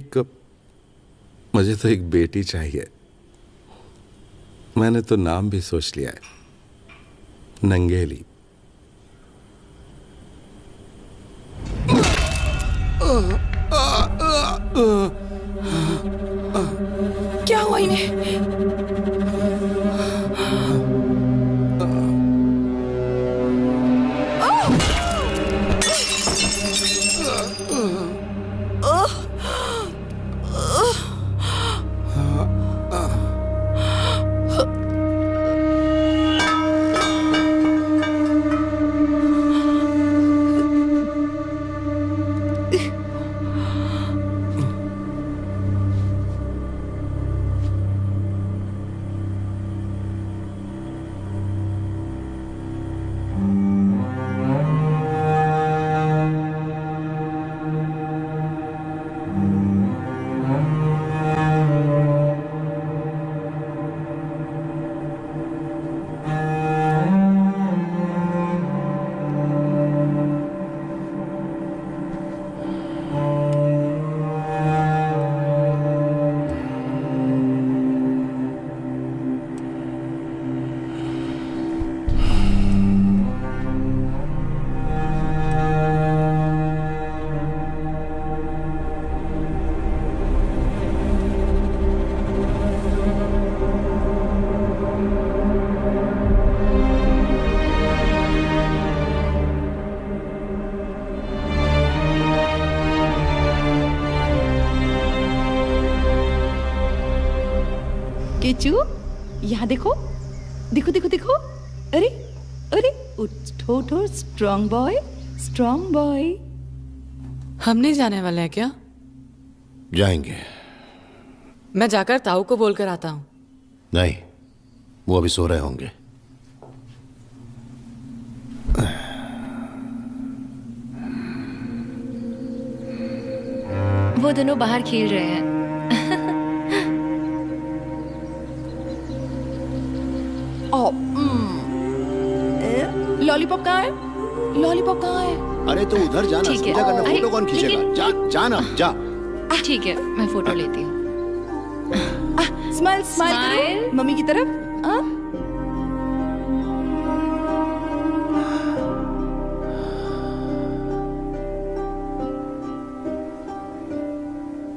तो एक बेटी चाहिए। मैंने तो नाम भी सोच लिया है, नंगेली। क्या हुआ इन्हें? किचू, यहाँ देखो, देखो देखो देखो। अरे अरे, उठो उठो, स्ट्रॉन्ग बॉय, स्ट्रॉन्ग बॉय। हम नहीं जाने वाले हैं क्या? जाएंगे। मैं जाकर ताऊ को बोलकर आता हूँ। नहीं, वो अभी सो रहे होंगे। वो दोनों बाहर खेल रहे हैं। लॉलीपॉप कहाँ है? लॉलीपॉप कहाँ है? अरे तो उधर जाना, समझा करना। फोटो कौन खींचेगा? जा, जा। ठीक है, मैं फोटो लेती हूँ। स्माइल स्माइल करो मम्मी की तरफ।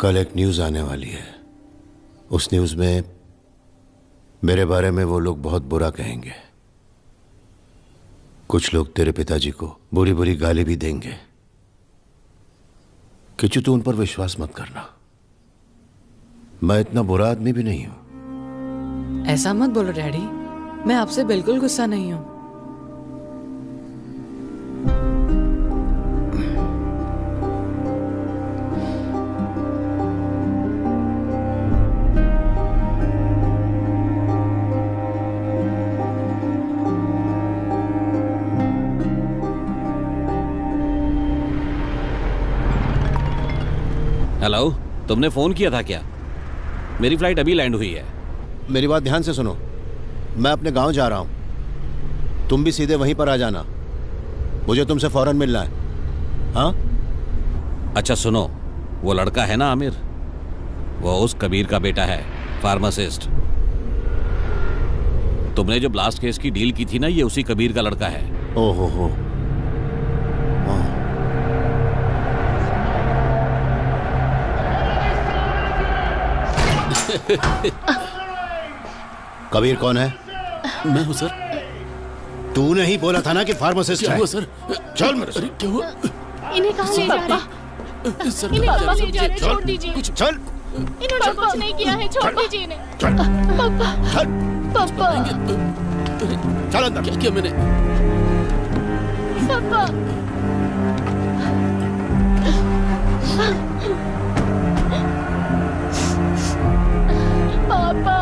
कल एक न्यूज आने वाली है। उस न्यूज में मेरे बारे में वो लोग बहुत बुरा कहेंगे। कुछ लोग तेरे पिताजी को बुरी बुरी गाली भी देंगे। किचू, तू उन पर विश्वास मत करना। मैं इतना बुरा आदमी भी नहीं हूं। ऐसा मत बोलो डैडी, मैं आपसे बिल्कुल गुस्सा नहीं हूं। हेलो, तुमने फोन किया था क्या? मेरी फ्लाइट अभी लैंड हुई है। मेरी बात ध्यान से सुनो। मैं अपने गांव जा रहा हूं, तुम भी सीधे वहीं पर आ जाना। मुझे तुमसे फौरन मिलना है। हाँ? अच्छा सुनो, वो लड़का है ना आमिर, वो उस कबीर का बेटा है, फार्मासिस्ट। तुमने जो ब्लास्ट केस की डील की थी ना, ये उसी कबीर का लड़का है। ओहो हो। कबीर कौन है? मैं हूँ सर। तूने ही बोला था ना कि फार्मासिस्ट क्या है। हुआ सर? चल मेरे अरे क्या हुआ? इन्हें कहाँ ले जा रहे? सर, इन्हें कहाँ ले जा रहे? छोड़ दीजिए। चल। इन्होंने कुछ नहीं किया है, छोड़ दीजिए इन्हें। पापा, पापा, चल अंदर। क्या किया मैंने? पापा। पापा।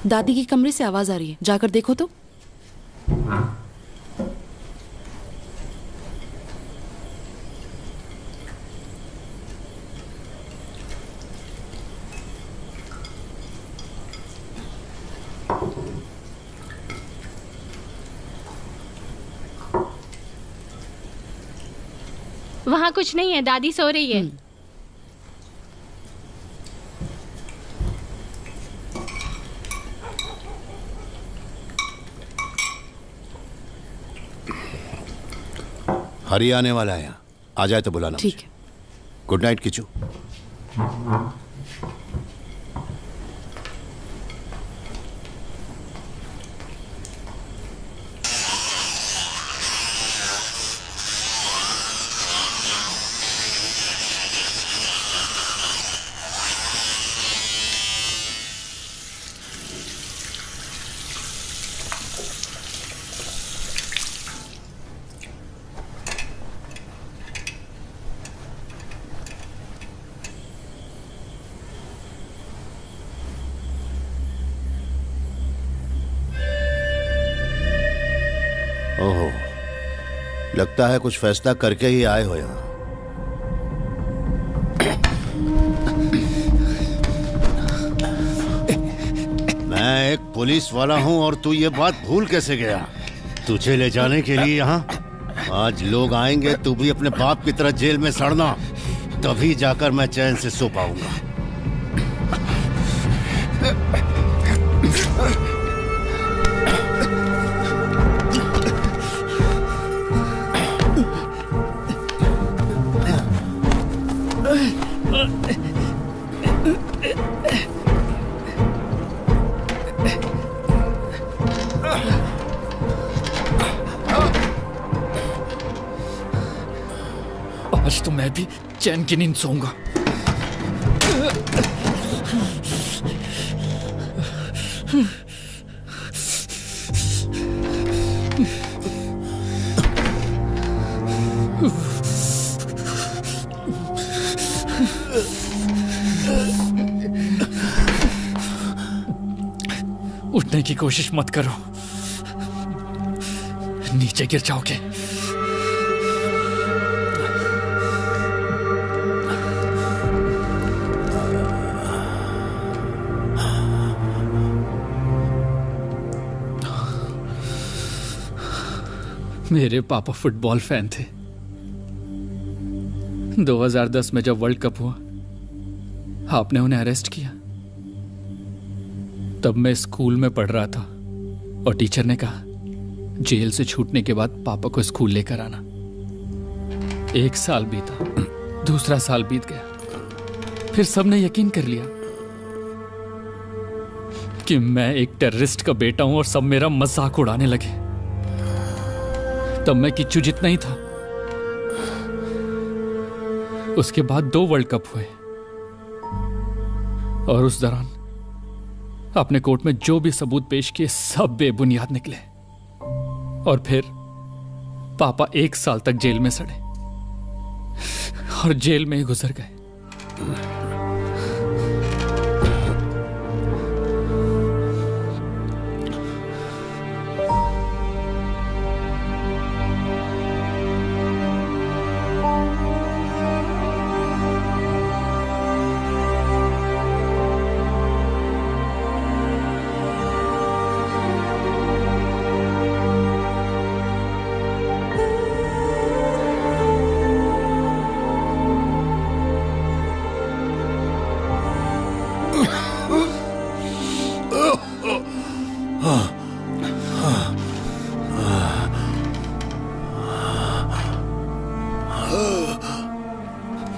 दादी के कमरे से आवाज आ रही है, जाकर देखो तो। वहाँ कुछ नहीं है, दादी सो रही है। हरी आने वाला है यहाँ, आ जाए तो बुलाना। ठीक है। Good night Kishu. ओहो, लगता है कुछ फैसला करके ही आए हो यहाँ। मैं एक पुलिस वाला हूँ और तू ये बात भूल कैसे गया? तुझे ले जाने के लिए यहाँ आज लोग आएंगे, तू भी अपने बाप की तरह जेल में सड़ना, तभी जाकर मैं चैन से सो पाऊंगा। आज तो मैं भी चैन की नींद सोऊंगा। उठने की कोशिश मत करो, नीचे गिर जाओगे। मेरे पापा फुटबॉल फैन थे। 2010 में जब वर्ल्ड कप हुआ, आपने उन्हें अरेस्ट किया। तब मैं स्कूल में पढ़ रहा था और टीचर ने कहा जेल से छूटने के बाद पापा को स्कूल लेकर आना। 1 साल बीता, दूसरा साल बीत गया, फिर सबने यकीन कर लिया कि मैं एक टेररिस्ट का बेटा हूं और सब मेरा मजाक उड़ाने लगे। तब मैं किच्चू जितना ही था। उसके बाद 2 वर्ल्ड कप हुए और उस दौरान आपने कोर्ट में जो भी सबूत पेश किए सब बेबुनियाद निकले और फिर पापा 1 साल तक जेल में सड़े और जेल में ही गुजर गए।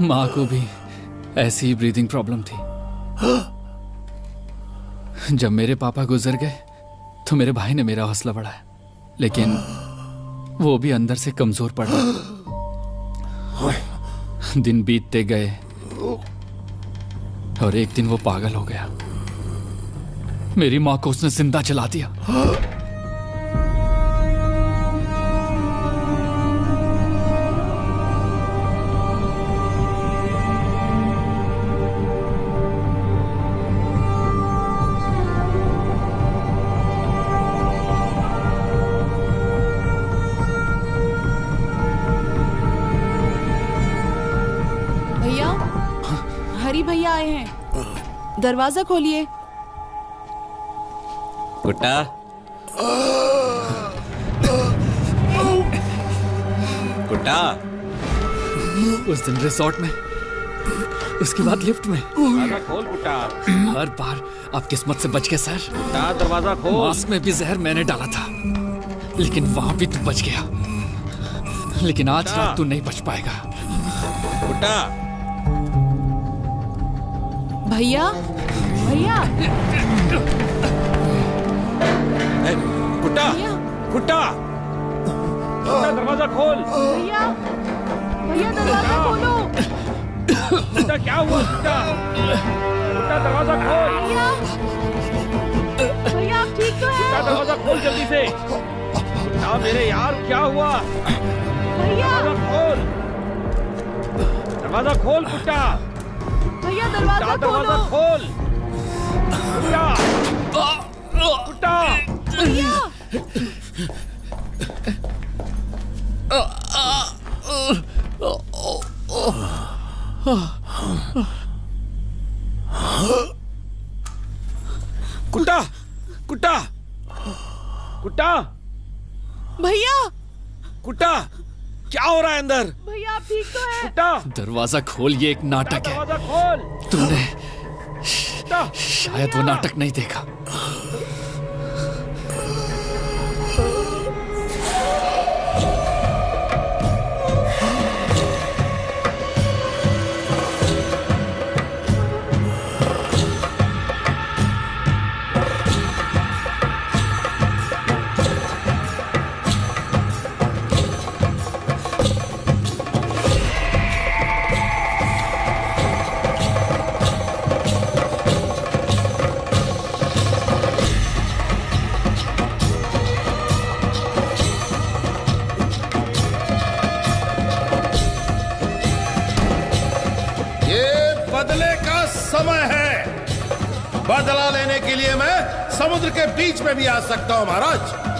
माँ को भी ऐसी ही ब्रीदिंग प्रॉब्लम थी। जब मेरे पापा गुजर गए तो मेरे भाई ने मेरा हौसला बढ़ाया, लेकिन वो भी अंदर से कमजोर पड़ रहा। दिन बीतते गए और एक दिन वो पागल हो गया। मेरी माँ को उसने जिंदा जला दिया। भैया, हरी भैया आए हैं, दरवाजा खोलिए। कुट्टा, कुट्टा। उस दिन रिसोर्ट में, उसके बाद लिफ्ट में। दरवाजा खोल कुट्टा। हर बार आप किस्मत से बच गए सर। कुट्टा, दरवाजा खोल। मास्क में भी जहर मैंने डाला था, लेकिन वहां भी तू बच गया। लेकिन आज रात तू नहीं बच पाएगा। कुट्टा। भैया, भैया, कुट्टा, कुट्टा, कुट्टा, दरवाजा खोल। भैया, भैया दरवाजा खोलो। कुट्टा, क्या हुआ कुट्टा? कुट्टा, दरवाजा खोल। भैया, भैया आप ठीक तो हैं? कुट्टा, दरवाजा खोल जल्दी से। कुट्टा मेरे यार, क्या हुआ? भैया, दरवाजा खोल। दरवाजा खोल कुट्टा। भैया दरवाजा खोल। कुट्टा, कुट्टा। भैया। कुट्टा, कुट्टा, कुट्टा। भैया, कुट्टा, क्या हो रहा है अंदर? भैया आप ठीक तो हैं? कुट्टा, दरवाजा खोल, ये एक नाटक है। दरवाजा खोल। तूने शायद वो नाटक नहीं देखा। समय है। बदला लेने के लिए मैं समुद्र के बीच में भी आ सकता हूं महाराज।